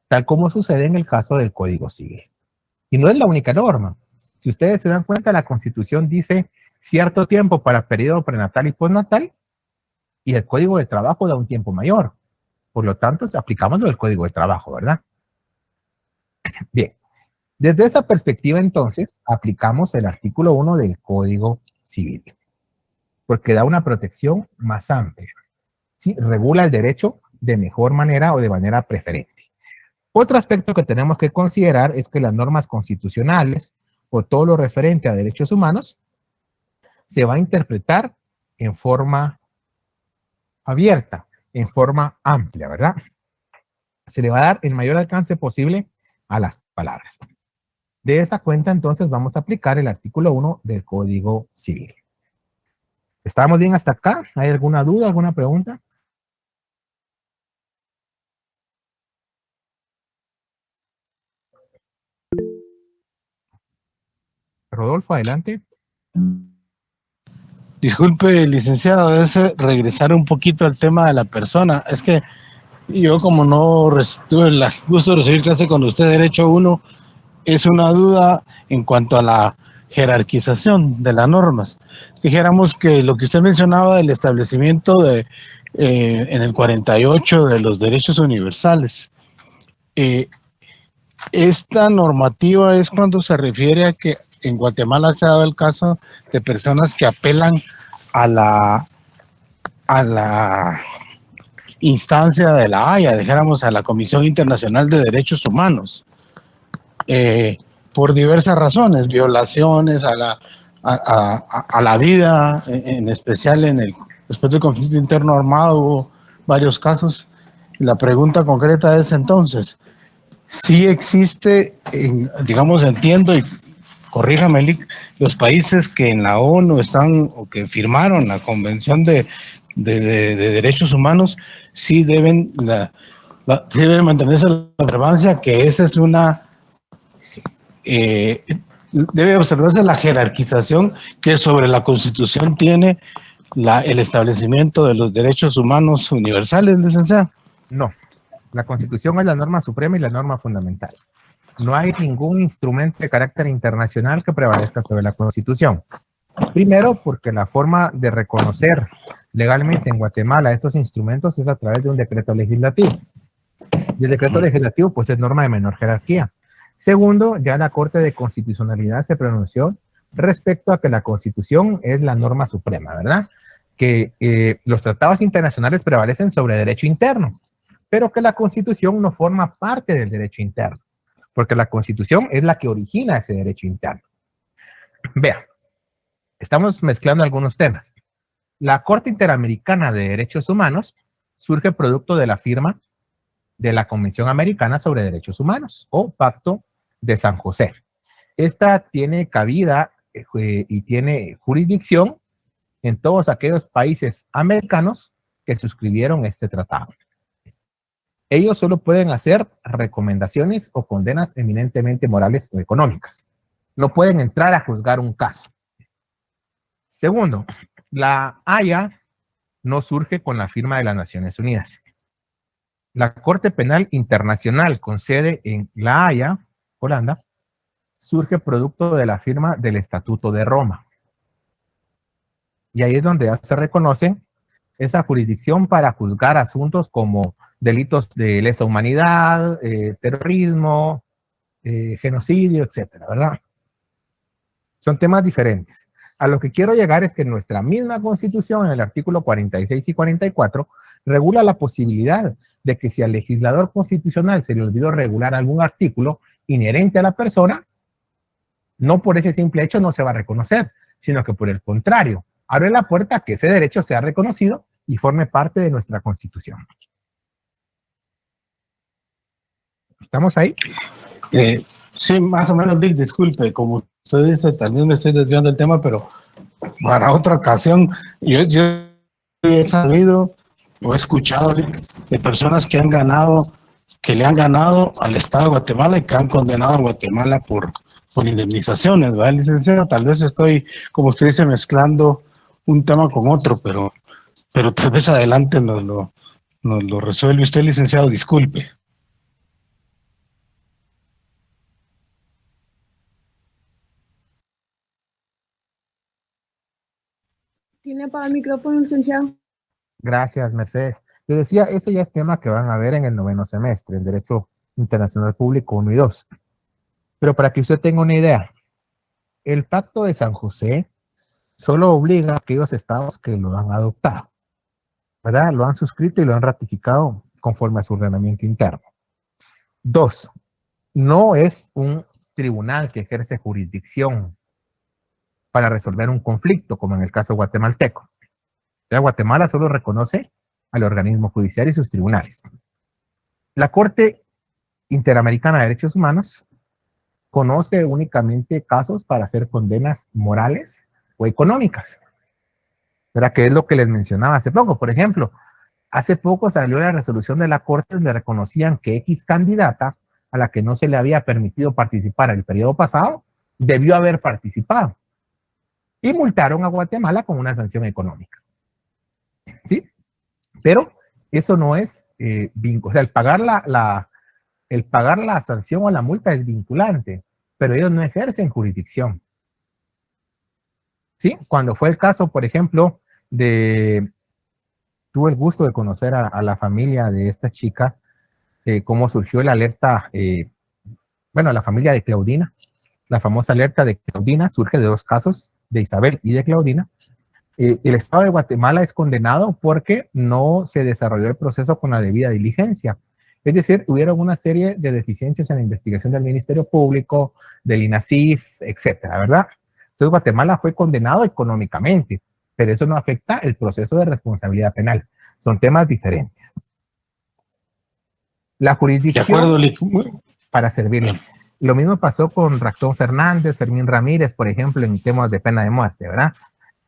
Speaker 3: Tal como sucede en el caso del Código Civil. Y no es la única norma. Si ustedes se dan cuenta, la Constitución dice cierto tiempo para periodo prenatal y postnatal, y el Código de Trabajo da un tiempo mayor. Por lo tanto, aplicamos el Código de Trabajo, ¿verdad? Bien. Desde esta perspectiva, entonces, aplicamos el artículo 1 del Código Civil, porque da una protección más amplia. ¿Sí? Regula el derecho de mejor manera o de manera preferente. Otro aspecto que tenemos que considerar es que las normas constitucionales o todo lo referente a derechos humanos se va a interpretar en forma abierta, en forma amplia, ¿verdad? Se le va a dar el mayor alcance posible a las palabras. De esa cuenta, entonces, vamos a aplicar el artículo 1 del Código Civil. ¿Estamos bien hasta acá? ¿Hay alguna duda, alguna pregunta? Rodolfo, adelante.
Speaker 6: Disculpe, licenciado, es regresar un poquito al tema de la persona. Es que yo, como no tuve el gusto de recibir clase con usted, Derecho 1, es una duda en cuanto a la jerarquización de las normas. Dijéramos que lo que usted mencionaba del establecimiento de en el 48 de los derechos universales. Esta normativa es cuando se refiere a que en Guatemala se ha dado el caso de personas que apelan a la instancia de la Haya, dijéramos a la Comisión Internacional de Derechos Humanos, por diversas razones, violaciones a la vida, en especial después del conflicto interno armado hubo varios casos. La pregunta concreta es entonces, si existe, digamos, entiendo, y corríjame, Lic, los países que en la ONU están o que firmaron la Convención de Derechos Humanos, sí deben mantenerse la relevancia que esa es una, debe observarse la jerarquización que sobre la Constitución tiene el establecimiento de los derechos humanos universales, licenciado.
Speaker 3: No, la Constitución es la norma suprema y la norma fundamental. No hay ningún instrumento de carácter internacional que prevalezca sobre la Constitución. Primero, porque la forma de reconocer legalmente en Guatemala estos instrumentos es a través de un decreto legislativo. Y el decreto legislativo, pues, es norma de menor jerarquía. Segundo, ya la Corte de Constitucionalidad se pronunció respecto a que la Constitución es la norma suprema, ¿verdad? Que los tratados internacionales prevalecen sobre derecho interno, pero que la Constitución no forma parte del derecho interno, porque la Constitución es la que origina ese derecho interno. Vean, estamos mezclando algunos temas. La Corte Interamericana de Derechos Humanos surge producto de la firma de la Convención Americana sobre Derechos Humanos, o Pacto de San José. Esta tiene cabida y tiene jurisdicción en todos aquellos países americanos que suscribieron este tratado. Ellos solo pueden hacer recomendaciones o condenas eminentemente morales o económicas. No pueden entrar a juzgar un caso. Segundo, la Haya no surge con la firma de las Naciones Unidas. La Corte Penal Internacional con sede en La Haya, Holanda, surge producto de la firma del Estatuto de Roma. Y ahí es donde ya se reconoce esa jurisdicción para juzgar asuntos como delitos de lesa humanidad, terrorismo, genocidio, etcétera, ¿verdad? Son temas diferentes. A lo que quiero llegar es que nuestra misma Constitución, en el artículo 46 y 44, regula la posibilidad de que si al legislador constitucional se le olvidó regular algún artículo inherente a la persona, no por ese simple hecho no se va a reconocer, sino que por el contrario, abre la puerta a que ese derecho sea reconocido y forme parte de nuestra Constitución. ¿Estamos ahí?
Speaker 6: Sí, más o menos, Dick, disculpe, como usted dice, también me estoy desviando del tema, pero para otra ocasión, yo he sabido o he escuchado de personas que le han ganado al Estado de Guatemala y que han condenado a Guatemala por indemnizaciones, ¿verdad, licenciado? Tal vez estoy, como usted dice, mezclando un tema con otro, pero tal vez adelante nos lo resuelve usted, licenciado, disculpe.
Speaker 17: Tiene para el micrófono, licenciado.
Speaker 3: Gracias, Mercedes. Yo decía, ese ya es tema que van a ver en el 9º semestre, en Derecho Internacional Público 1 y 2. Pero para que usted tenga una idea, el Pacto de San José solo obliga a aquellos estados que lo han adoptado, ¿verdad? Lo han suscrito y lo han ratificado conforme a su ordenamiento interno. 2, no es un tribunal que ejerce jurisdicción para resolver un conflicto, como en el caso guatemalteco. Ya Guatemala solo reconoce al organismo judicial y sus tribunales. La Corte Interamericana de Derechos Humanos conoce únicamente casos para hacer condenas morales o económicas, ¿verdad? Que es lo que les mencionaba hace poco. Por ejemplo, hace poco salió la resolución de la Corte donde reconocían que X candidata a la que no se le había permitido participar el periodo pasado debió haber participado. Y multaron a Guatemala con una sanción económica. ¿Sí? Pero eso no es vinculante. O sea, el pagar la sanción o la multa es vinculante, pero ellos no ejercen jurisdicción. ¿Sí? Cuando fue el caso, por ejemplo, tuve el gusto de conocer a la familia de esta chica, cómo surgió la alerta, la familia de Claudina, la famosa alerta de Claudina surge de 2 casos, de Isabel y de Claudina. El Estado de Guatemala es condenado porque no se desarrolló el proceso con la debida diligencia. Es decir, hubieron una serie de deficiencias en la investigación del Ministerio Público, del INASIF, etcétera, ¿verdad? Entonces Guatemala fue condenado económicamente, pero eso no afecta el proceso de responsabilidad penal. Son temas diferentes. La jurisdicción,
Speaker 6: De acuerdo,
Speaker 3: para servirle. Lo mismo pasó con Raxón Fernández, Fermín Ramírez, por ejemplo, en temas de pena de muerte, ¿verdad?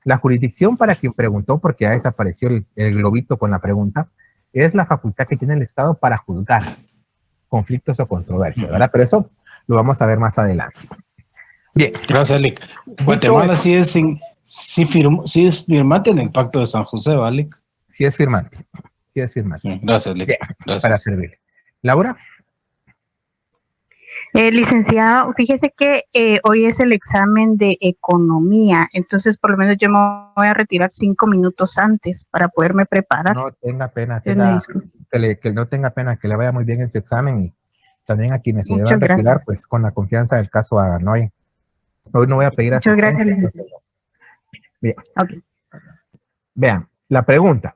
Speaker 3: La jurisdicción, para quien preguntó, porque ya desapareció el globito con la pregunta, es la facultad que tiene el Estado para juzgar conflictos o controversias, ¿verdad? Pero eso lo vamos a ver más adelante. Bien.
Speaker 6: Gracias, Lick. Guatemala sí es firmante en el Pacto de San José, ¿vale?
Speaker 3: Sí es firmante. Sí es firmante.
Speaker 6: Gracias, Lick.
Speaker 3: Bien,
Speaker 6: Gracias.
Speaker 3: para servirle. Laura.
Speaker 16: Licenciado, fíjese que hoy es el examen de economía, entonces por lo menos yo me voy a retirar 5 minutos antes para poderme preparar.
Speaker 3: No tenga pena, que no tenga pena, que le vaya muy bien en su examen y también a quienes se deban retirar, pues con la confianza del caso hagan, ¿no? Hoy no voy a pedir
Speaker 16: asistencia. Muchas gracias, licenciado.
Speaker 3: Bien.
Speaker 16: Okay.
Speaker 3: Vean, la pregunta.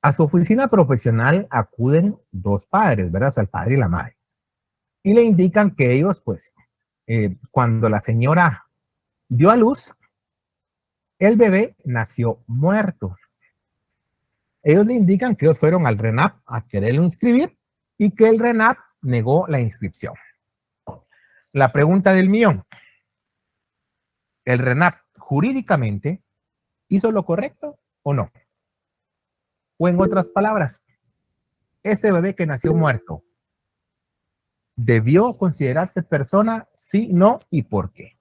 Speaker 3: A su oficina profesional acuden 2 padres, ¿verdad? O sea, el padre y la madre. Y le indican que ellos, pues, cuando la señora dio a luz, el bebé nació muerto. Ellos le indican que ellos fueron al RENAP a quererlo inscribir y que el RENAP negó la inscripción. La pregunta del millón. ¿El RENAP jurídicamente hizo lo correcto o no? O en otras palabras, ese bebé que nació muerto, ¿debió considerarse persona? Sí, no, ¿y por qué?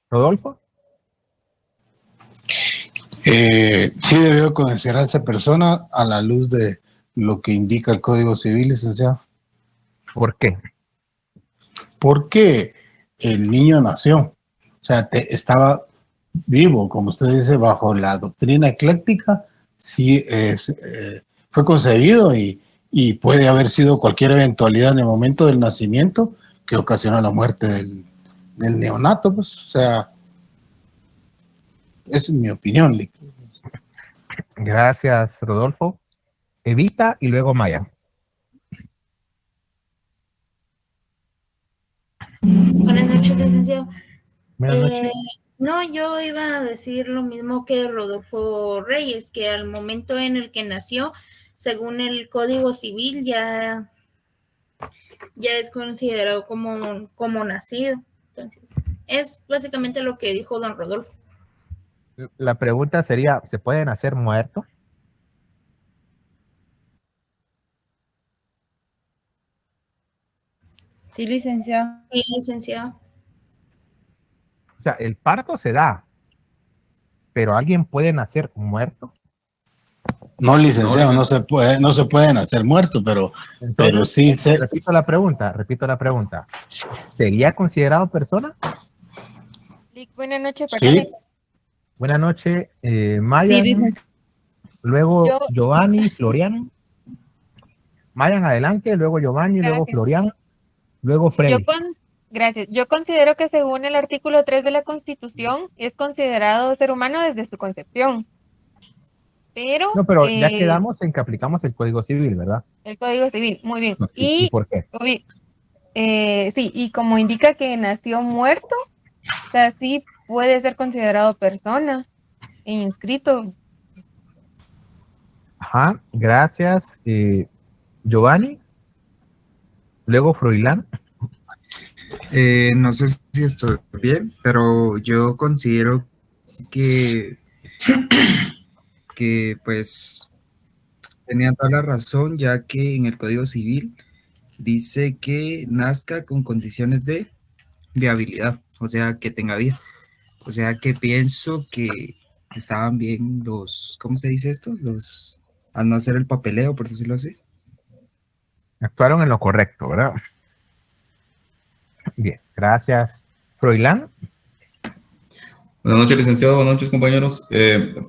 Speaker 3: ¿Rodolfo?
Speaker 6: Sí debió considerarse persona a la luz de lo que indica el Código Civil, licenciado.
Speaker 3: ¿Por qué?
Speaker 6: porque el niño nació. O sea, estaba vivo, como usted dice, bajo la doctrina ecléctica, sí fue concebido y puede haber sido cualquier eventualidad en el momento del nacimiento que ocasionó la muerte del neonato, pues, o sea, esa es mi opinión, Lick.
Speaker 3: Gracias, Rodolfo. Evita y luego Maya.
Speaker 15: Buenas noches, licenciado.
Speaker 3: Buenas noches.
Speaker 15: No, yo iba a decir lo mismo que Rodolfo Reyes, que al momento en el que nació, según el Código Civil, ya es considerado como nacido. Entonces, es básicamente lo que dijo don Rodolfo.
Speaker 3: La pregunta sería, ¿se puede nacer muerto?
Speaker 1: Sí, licenciado.
Speaker 15: Sí, licenciado.
Speaker 3: O sea, el parto se da, pero ¿alguien puede nacer muerto?
Speaker 6: No, licenciado, no se puede nacer muerto, pero sí se...
Speaker 3: Repito la pregunta. ¿Sería considerado persona?
Speaker 8: Buenas noches,
Speaker 6: Sí.
Speaker 3: Buenas noches, Maya.
Speaker 1: Sí, dicen.
Speaker 3: Luego Giovanni, Florian. Mayan adelante, luego Giovanni, luego
Speaker 8: Gracias.
Speaker 3: Florian, luego Freddy.
Speaker 8: Gracias. Yo considero que según el artículo 3 de la Constitución es considerado ser humano desde su concepción. Pero,
Speaker 3: No, pero ya quedamos en que aplicamos el Código Civil, ¿verdad?
Speaker 8: el Código Civil, muy bien.
Speaker 3: Sí, ¿y por qué?
Speaker 8: Sí, y como indica que nació muerto, o sea, sí puede ser considerado persona e inscrito.
Speaker 3: Ajá, gracias. Giovanni, luego Froilán.
Speaker 18: No sé si estoy bien, pero yo considero que pues tenía toda la razón, ya que en el Código Civil dice que nazca con condiciones de viabilidad, o sea, que tenga vida. O sea, que pienso que estaban bien los, ¿cómo se dice esto? Al no hacer el papeleo, por decirlo así.
Speaker 3: Actuaron en lo correcto, ¿verdad? Bien, gracias. Froilán.
Speaker 19: Buenas noches, licenciado. Buenas noches, compañeros.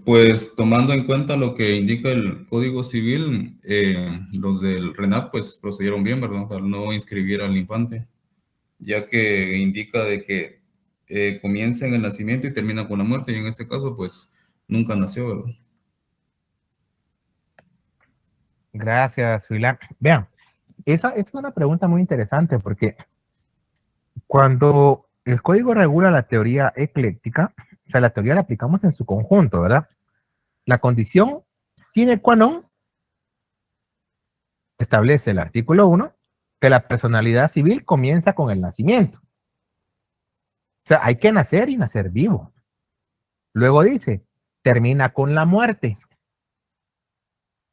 Speaker 19: Pues tomando en cuenta lo que indica el Código Civil, los del RENAP pues procedieron bien, ¿verdad? Al no inscribir al infante, ya que indica de que comienza en el nacimiento y termina con la muerte, y en este caso pues nunca nació, ¿verdad?
Speaker 3: Gracias, Froilán. Vean, esa es una pregunta muy interesante porque cuando el código regula la teoría ecléctica, o sea, la teoría la aplicamos en su conjunto, ¿verdad? La condición sine qua non establece el artículo 1 que la personalidad civil comienza con el nacimiento. O sea, hay que nacer y nacer vivo. Luego dice, termina con la muerte.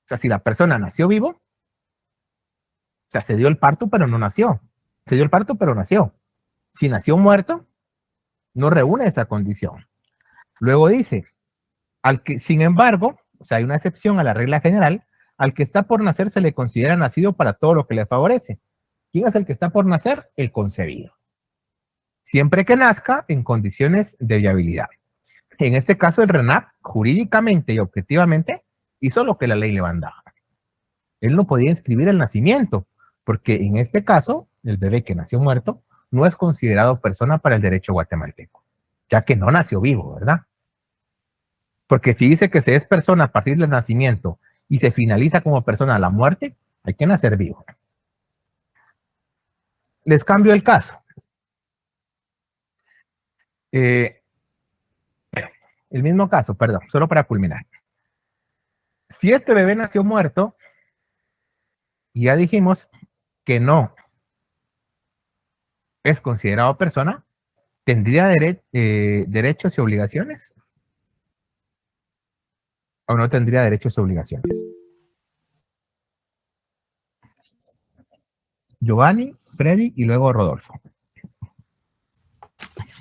Speaker 3: O sea, si la persona nació vivo, o sea, se dio el parto pero no nació. Se dio el parto pero nació. Si nació muerto, no reúne esa condición. Luego dice, sin embargo, o sea, hay una excepción a la regla general, al que está por nacer se le considera nacido para todo lo que le favorece. ¿Quién es el que está por nacer? El concebido. Siempre que nazca en condiciones de viabilidad. En este caso, el RENAP, jurídicamente y objetivamente, hizo lo que la ley le mandaba. Él no podía inscribir el nacimiento, porque en este caso, el bebé que nació muerto no es considerado persona para el derecho guatemalteco, ya que no nació vivo, ¿verdad? Porque si dice que se es persona a partir del nacimiento y se finaliza como persona a la muerte, hay que nacer vivo. Les cambio el caso. El mismo caso, perdón, solo para culminar. Si este bebé nació muerto, y ya dijimos que no es considerado persona, ¿tendría derechos y obligaciones? ¿O no tendría derechos y obligaciones? Giovanni, Freddy y luego Rodolfo.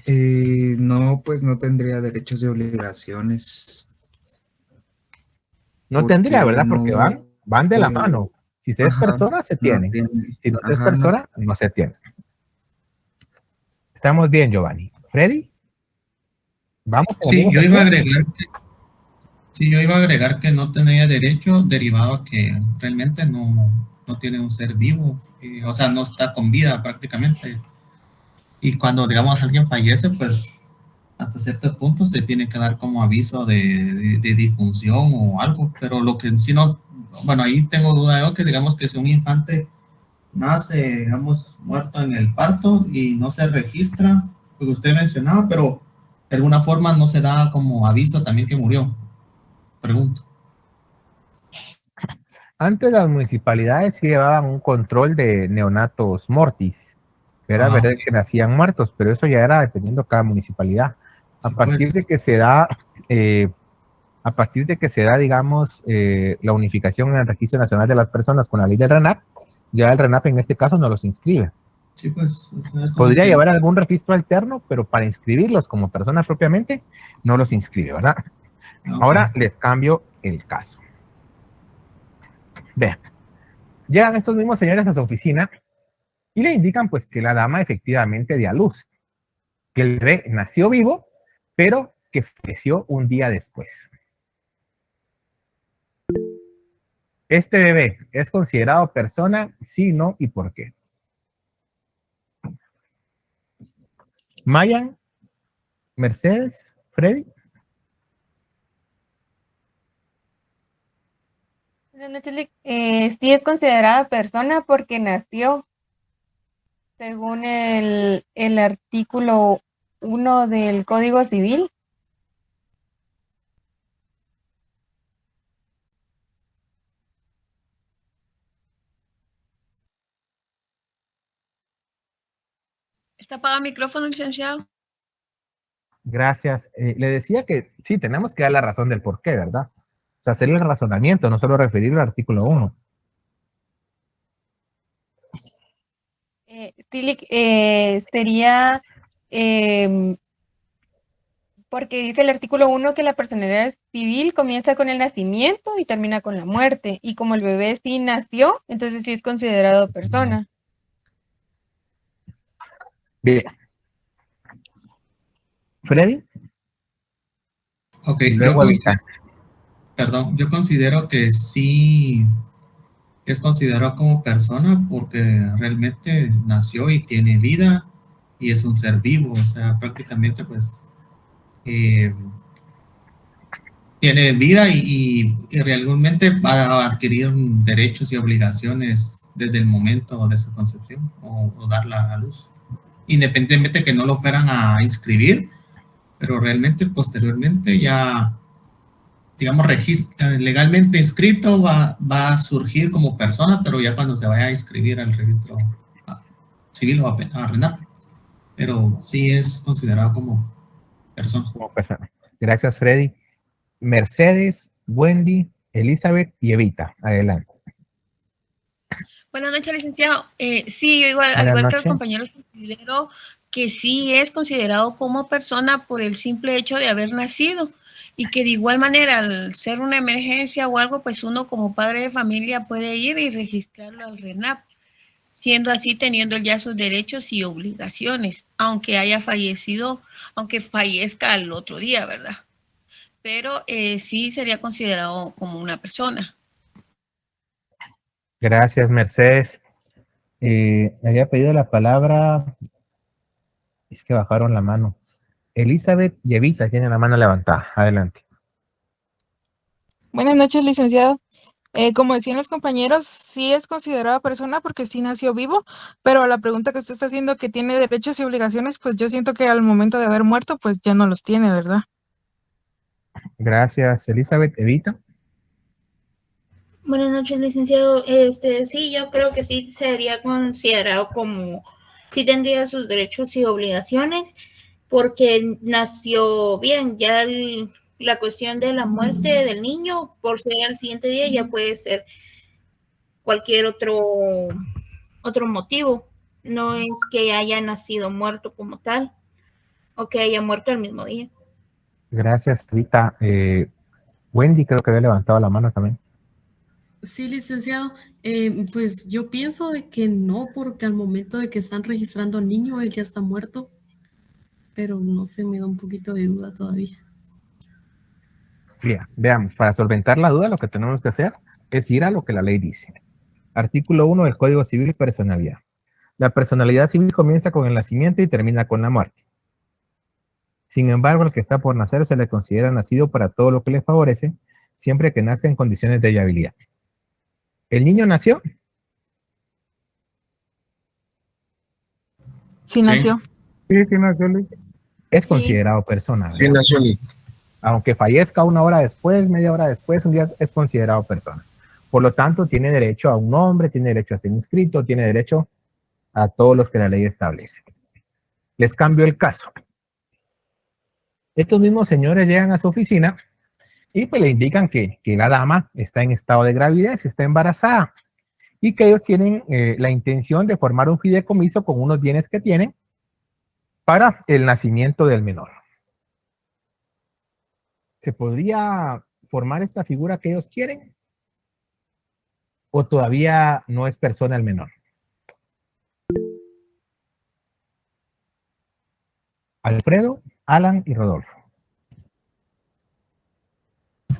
Speaker 18: No, pues no tendría derechos y obligaciones.
Speaker 3: No tendría, ¿verdad? Porque van de la mano. Si se es persona, se tiene. Si no se es persona, no se tiene. Estamos bien, Giovanni. ¿Freddy? Vamos.
Speaker 7: Sí, yo iba a agregar que no tenía derecho derivado a que realmente no tiene un ser vivo, o sea, no está con vida prácticamente. Y cuando, digamos, alguien fallece, pues hasta cierto punto se tiene que dar como aviso de disfunción o algo, pero lo que sí nos, bueno, ahí tengo duda yo que digamos que si un infante nace, digamos, muerto en el parto y no se registra, lo que usted mencionaba, pero de alguna forma no se da como aviso también que murió. Pregunto.
Speaker 3: Antes las municipalidades sí llevaban un control de neonatos mortis. Era verdad que nacían muertos, pero eso ya era dependiendo de cada municipalidad. A partir de que se da, digamos, la unificación en el Registro Nacional de las Personas con la ley del RENAP, ya el RENAP en este caso no los inscribe.
Speaker 7: Sí, pues.
Speaker 3: Podría llevar algún registro alterno, pero para inscribirlos como personas propiamente, no los inscribe, ¿verdad? Ahora les cambio el caso. Vean, llegan estos mismos señores a su oficina y le indican pues que la dama efectivamente dio a luz, que el bebé nació vivo, pero que falleció un día después. ¿Este bebé es considerado persona? Sí, no, ¿y por qué? Mayan, Mercedes, Freddy.
Speaker 8: Sí es considerada persona porque nació, según el artículo 1 del Código Civil.
Speaker 17: ¿Está apagado el micrófono, licenciado?
Speaker 3: Gracias. Le decía que sí, tenemos que dar la razón del por qué, ¿verdad? O sea, hacer el razonamiento, no solo referir al artículo 1.
Speaker 8: Sería porque dice el artículo 1 que la personalidad civil comienza con el nacimiento y termina con la muerte. Y como el bebé sí nació, entonces sí es considerado persona.
Speaker 3: Bien. ¿Freddy?
Speaker 7: Ok,
Speaker 3: Luego
Speaker 7: yo considero que sí es considerado como persona porque realmente nació y tiene vida y es un ser vivo, o sea, prácticamente pues tiene vida y realmente va a adquirir derechos y obligaciones desde el momento de su concepción o darla a luz, independientemente de que no lo fueran a inscribir, pero realmente posteriormente ya, digamos, legalmente inscrito va a surgir como persona, pero ya cuando se vaya a inscribir al registro civil o a RENAP, pero sí es considerado como persona.
Speaker 3: Como persona. Gracias, Freddy. Mercedes, Wendy, Elizabeth y Evita. Adelante.
Speaker 17: Buenas noches, licenciado. Sí, yo igual, al igual que los compañeros, considero que sí es considerado como persona por el simple hecho de haber nacido y que de igual manera, al ser una emergencia o algo, pues uno como padre de familia puede ir y registrarlo al RENAP, siendo así teniendo ya sus derechos y obligaciones, aunque haya fallecido, aunque fallezca al otro día, ¿verdad? Pero sí sería considerado como una persona.
Speaker 3: Gracias, Mercedes. Me había pedido la palabra. Es que bajaron la mano. Elizabeth y Evita tienen la mano levantada. Adelante.
Speaker 20: Buenas noches, licenciado. Como decían los compañeros, sí es considerada persona porque sí nació vivo, pero la pregunta que usted está haciendo que tiene derechos y obligaciones, pues yo siento que al momento de haber muerto, pues ya no los tiene, ¿verdad?
Speaker 3: Gracias, Elizabeth. Evita.
Speaker 15: Buenas noches, licenciado. Sí, yo creo que sí sería considerado como, sí tendría sus derechos y obligaciones, porque nació bien. Ya la cuestión de la muerte del niño, por ser al siguiente día, ya puede ser cualquier otro motivo. No es que haya nacido muerto como tal, o que haya muerto el mismo día.
Speaker 3: Gracias, Evita. Wendy creo que había levantado la mano también.
Speaker 12: Sí, licenciado. Pues yo pienso de que no, porque al momento de que están registrando al niño, él ya está muerto. pero no sé, me da un poquito de duda todavía.
Speaker 3: Bien, veamos, para solventar la duda lo que tenemos que hacer es ir a lo que la ley dice. Artículo 1 del Código Civil, personalidad. La personalidad civil comienza con el nacimiento y termina con la muerte. Sin embargo, al que está por nacer se le considera nacido para todo lo que le favorece, siempre que nazca en condiciones de viabilidad. ¿El niño nació?
Speaker 20: Sí nació.
Speaker 13: Sí, sí nació, Lick.
Speaker 3: Es considerado persona, ¿verdad?
Speaker 21: Sí nació, Lick.
Speaker 3: Aunque fallezca una hora después, media hora después, un día, es considerado persona. Por lo tanto, tiene derecho a un nombre, tiene derecho a ser inscrito, tiene derecho a todos los que la ley establece. Les cambio el caso. Estos mismos señores llegan a su oficina y pues le indican que la dama está en estado de gravidez, está embarazada, y que ellos tienen la intención de formar un fideicomiso con unos bienes que tienen para el nacimiento del menor. ¿Se podría formar esta figura que ellos quieren? ¿O todavía no es persona el menor? Alfredo, Alan y Rodolfo.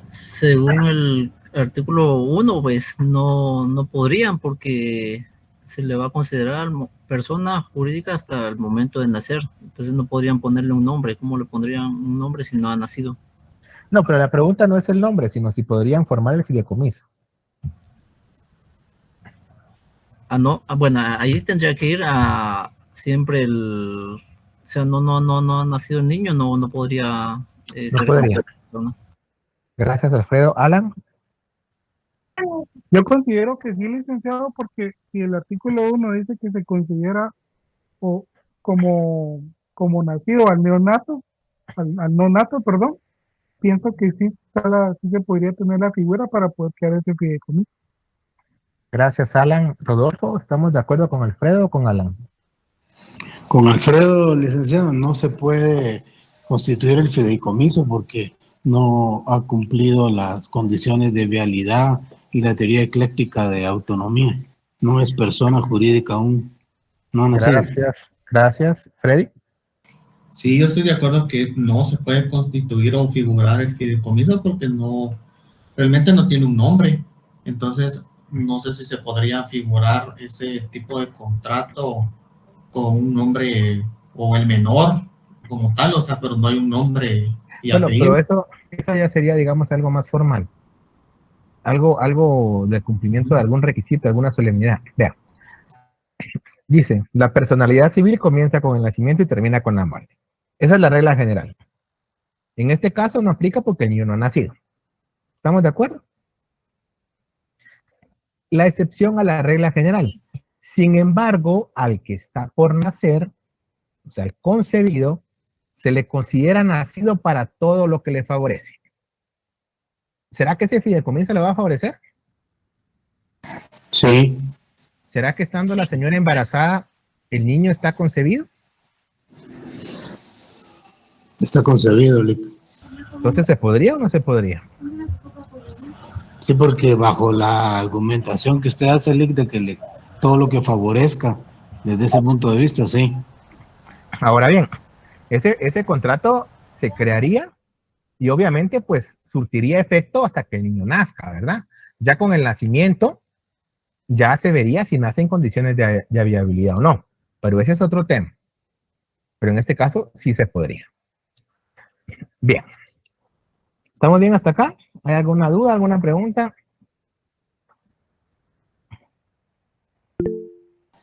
Speaker 5: Según el artículo 1, pues no podrían, porque se le va a considerar persona jurídica hasta el momento de nacer. Entonces no podrían ponerle un nombre. ¿Cómo le pondrían un nombre si no ha nacido?
Speaker 3: No, pero la pregunta no es el nombre, sino si podrían formar el fideicomiso.
Speaker 5: No, bueno, ahí tendría que ir a siempre o sea, no ha nacido el niño, no podría
Speaker 3: No
Speaker 5: ser
Speaker 3: podría.
Speaker 5: persona.
Speaker 3: Gracias, Alfredo. Alan.
Speaker 13: Yo considero que sí, licenciado, porque si el artículo 1 dice que se considera como nacido al neonato, al no nato, perdón, pienso que sí se podría tener la figura para poder crear ese fideicomiso.
Speaker 3: Gracias, Alan. Rodolfo, ¿estamos de acuerdo con Alfredo o con Alan?
Speaker 6: Con Alfredo, licenciado, no se puede constituir el fideicomiso porque no ha cumplido las condiciones de vialidad y la teoría ecléctica de autonomía. No es persona jurídica aún. No ha nacido.
Speaker 3: Gracias. Freddy.
Speaker 7: Sí, yo estoy de acuerdo que no se puede constituir o figurar el fideicomiso porque realmente no tiene un nombre. Entonces, no sé si se podría figurar ese tipo de contrato con un nombre o el menor como tal, o sea, pero no hay un nombre y
Speaker 3: Bueno,
Speaker 7: apellido.
Speaker 3: pero eso ya sería, digamos, algo más formal. Algo de cumplimiento de algún requisito, alguna solemnidad. Vean. Dice, la personalidad civil comienza con el nacimiento y termina con la muerte. Esa es la regla general. En este caso no aplica porque el niño no ha nacido. ¿Estamos de acuerdo? La excepción a la regla general. Sin embargo, al que está por nacer, o sea, al concebido, se le considera nacido para todo lo que le favorece. ¿Será que ese fideicomiso le va a favorecer?
Speaker 6: Sí.
Speaker 3: ¿Será que estando la señora embarazada, el niño está concebido?
Speaker 6: Está concebido, Lick.
Speaker 3: Entonces, ¿se podría o no se podría?
Speaker 6: Sí, porque bajo la argumentación que usted hace, Lick, de que todo lo que favorezca, desde ese punto de vista, sí.
Speaker 3: Ahora bien, ese contrato se crearía y obviamente pues surtiría efecto hasta que el niño nazca, ¿verdad? Ya con el nacimiento ya se vería si nace en condiciones de viabilidad o no, pero ese es otro tema. Pero en este caso sí se podría. Bien. ¿Estamos bien hasta acá? ¿Hay alguna duda, alguna pregunta?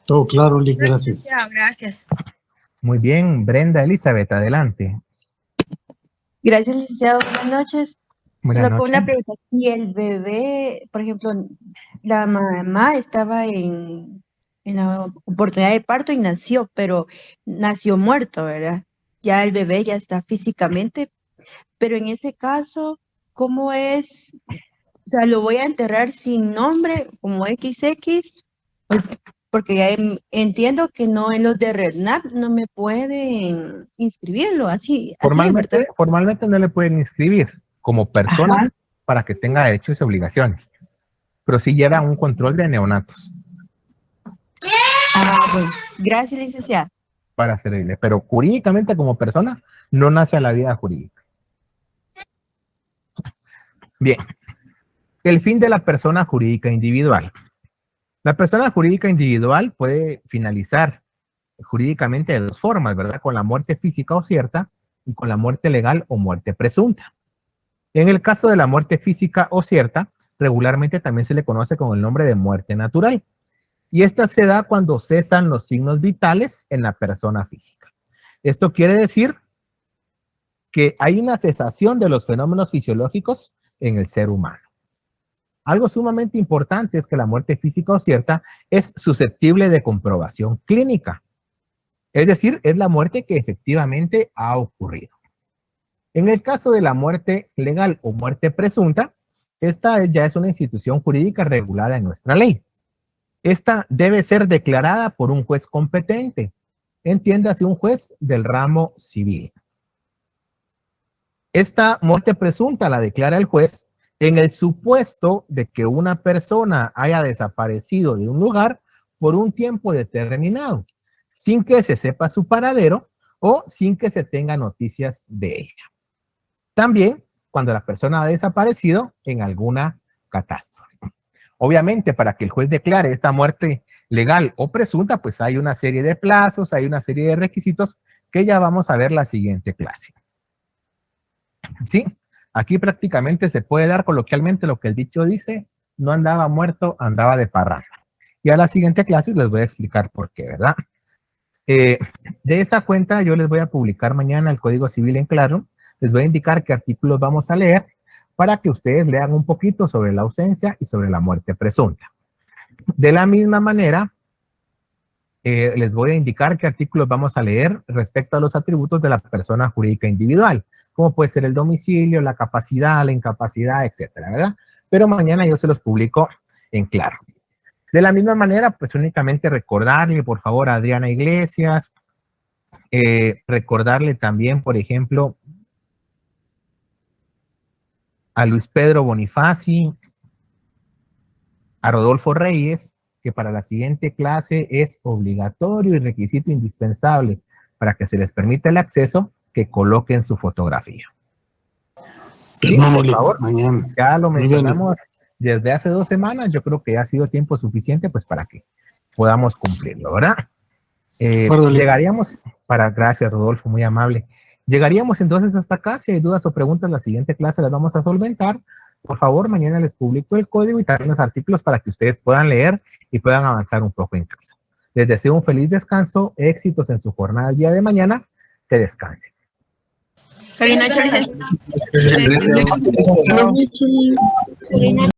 Speaker 6: Todo claro, Lick, gracias.
Speaker 17: Gracias.
Speaker 3: Muy bien, Brenda Elizabeth, adelante.
Speaker 22: Gracias, licenciado. Buenas noches.
Speaker 3: Buenas
Speaker 22: Solo con
Speaker 3: noches.
Speaker 22: una pregunta. Si el bebé, por ejemplo, la mamá estaba en la oportunidad de parto y nació, pero nació muerto, ¿verdad? Ya el bebé ya está físicamente, pero en ese caso, ¿cómo es? O sea, ¿lo voy a enterrar sin nombre, como XX? Porque ya entiendo que no en los de REDNAP no me pueden inscribirlo así, ¿verdad?
Speaker 3: Formalmente no le pueden inscribir como persona
Speaker 22: Ajá.
Speaker 3: para que tenga derechos y obligaciones, pero sí lleva un control de neonatos.
Speaker 22: Bueno. Gracias, licenciada.
Speaker 3: para servirle, pero jurídicamente como persona no nace a la vida jurídica. Bien, el fin de la persona jurídica individual. La persona jurídica individual puede finalizar jurídicamente de dos formas, ¿verdad? Con la muerte física o cierta y con la muerte legal o muerte presunta. En el caso de la muerte física o cierta, regularmente también se le conoce con el nombre de muerte natural. Y esta se da cuando cesan los signos vitales en la persona física. Esto quiere decir que hay una cesación de los fenómenos fisiológicos en el ser humano. Algo sumamente importante es que la muerte física o cierta es susceptible de comprobación clínica. Es decir, es la muerte que efectivamente ha ocurrido. En el caso de la muerte legal o muerte presunta, esta ya es una institución jurídica regulada en nuestra ley. Esta debe ser declarada por un juez competente, entiéndase un juez del ramo civil. Esta muerte presunta la declara el juez en el supuesto de que una persona haya desaparecido de un lugar por un tiempo determinado, sin que se sepa su paradero o sin que se tenga noticias de ella. También cuando la persona ha desaparecido en alguna catástrofe. Obviamente, para que el juez declare esta muerte legal o presunta, pues hay una serie de plazos, hay una serie de requisitos que ya vamos a ver la siguiente clase. ¿Sí? Aquí prácticamente se puede dar coloquialmente lo que el dicho dice, no andaba muerto, andaba de parranda. Y a la siguiente clase les voy a explicar por qué, ¿verdad? De esa cuenta yo les voy a publicar mañana el Código Civil en claro, les voy a indicar qué artículos vamos a leer para que ustedes lean un poquito sobre la ausencia y sobre la muerte presunta. De la misma manera, les voy a indicar qué artículos vamos a leer respecto a los atributos de la persona jurídica individual, como puede ser el domicilio, la capacidad, la incapacidad, etcétera, ¿verdad? Pero mañana yo se los publico en claro. De la misma manera, pues únicamente recordarle, por favor, a Adriana Iglesias, recordarle también, por ejemplo, a Luis Pedro Bonifaci, a Rodolfo Reyes, que para la siguiente clase es obligatorio y requisito indispensable para que se les permita el acceso, que coloquen su fotografía. Sí, por favor, ya lo mencionamos desde hace 2 semanas, yo creo que ha sido tiempo suficiente pues para que podamos cumplirlo, ¿verdad? Llegaríamos, gracias Rodolfo, muy amable. Llegaríamos entonces hasta acá. Si hay dudas o preguntas, la siguiente clase las vamos a solventar. Por favor, mañana les publico el código y también los artículos para que ustedes puedan leer y puedan avanzar un poco en casa. Les deseo un feliz descanso, éxitos en su jornada el día de mañana. Que descansen.
Speaker 17: Feliz noche, licenciado.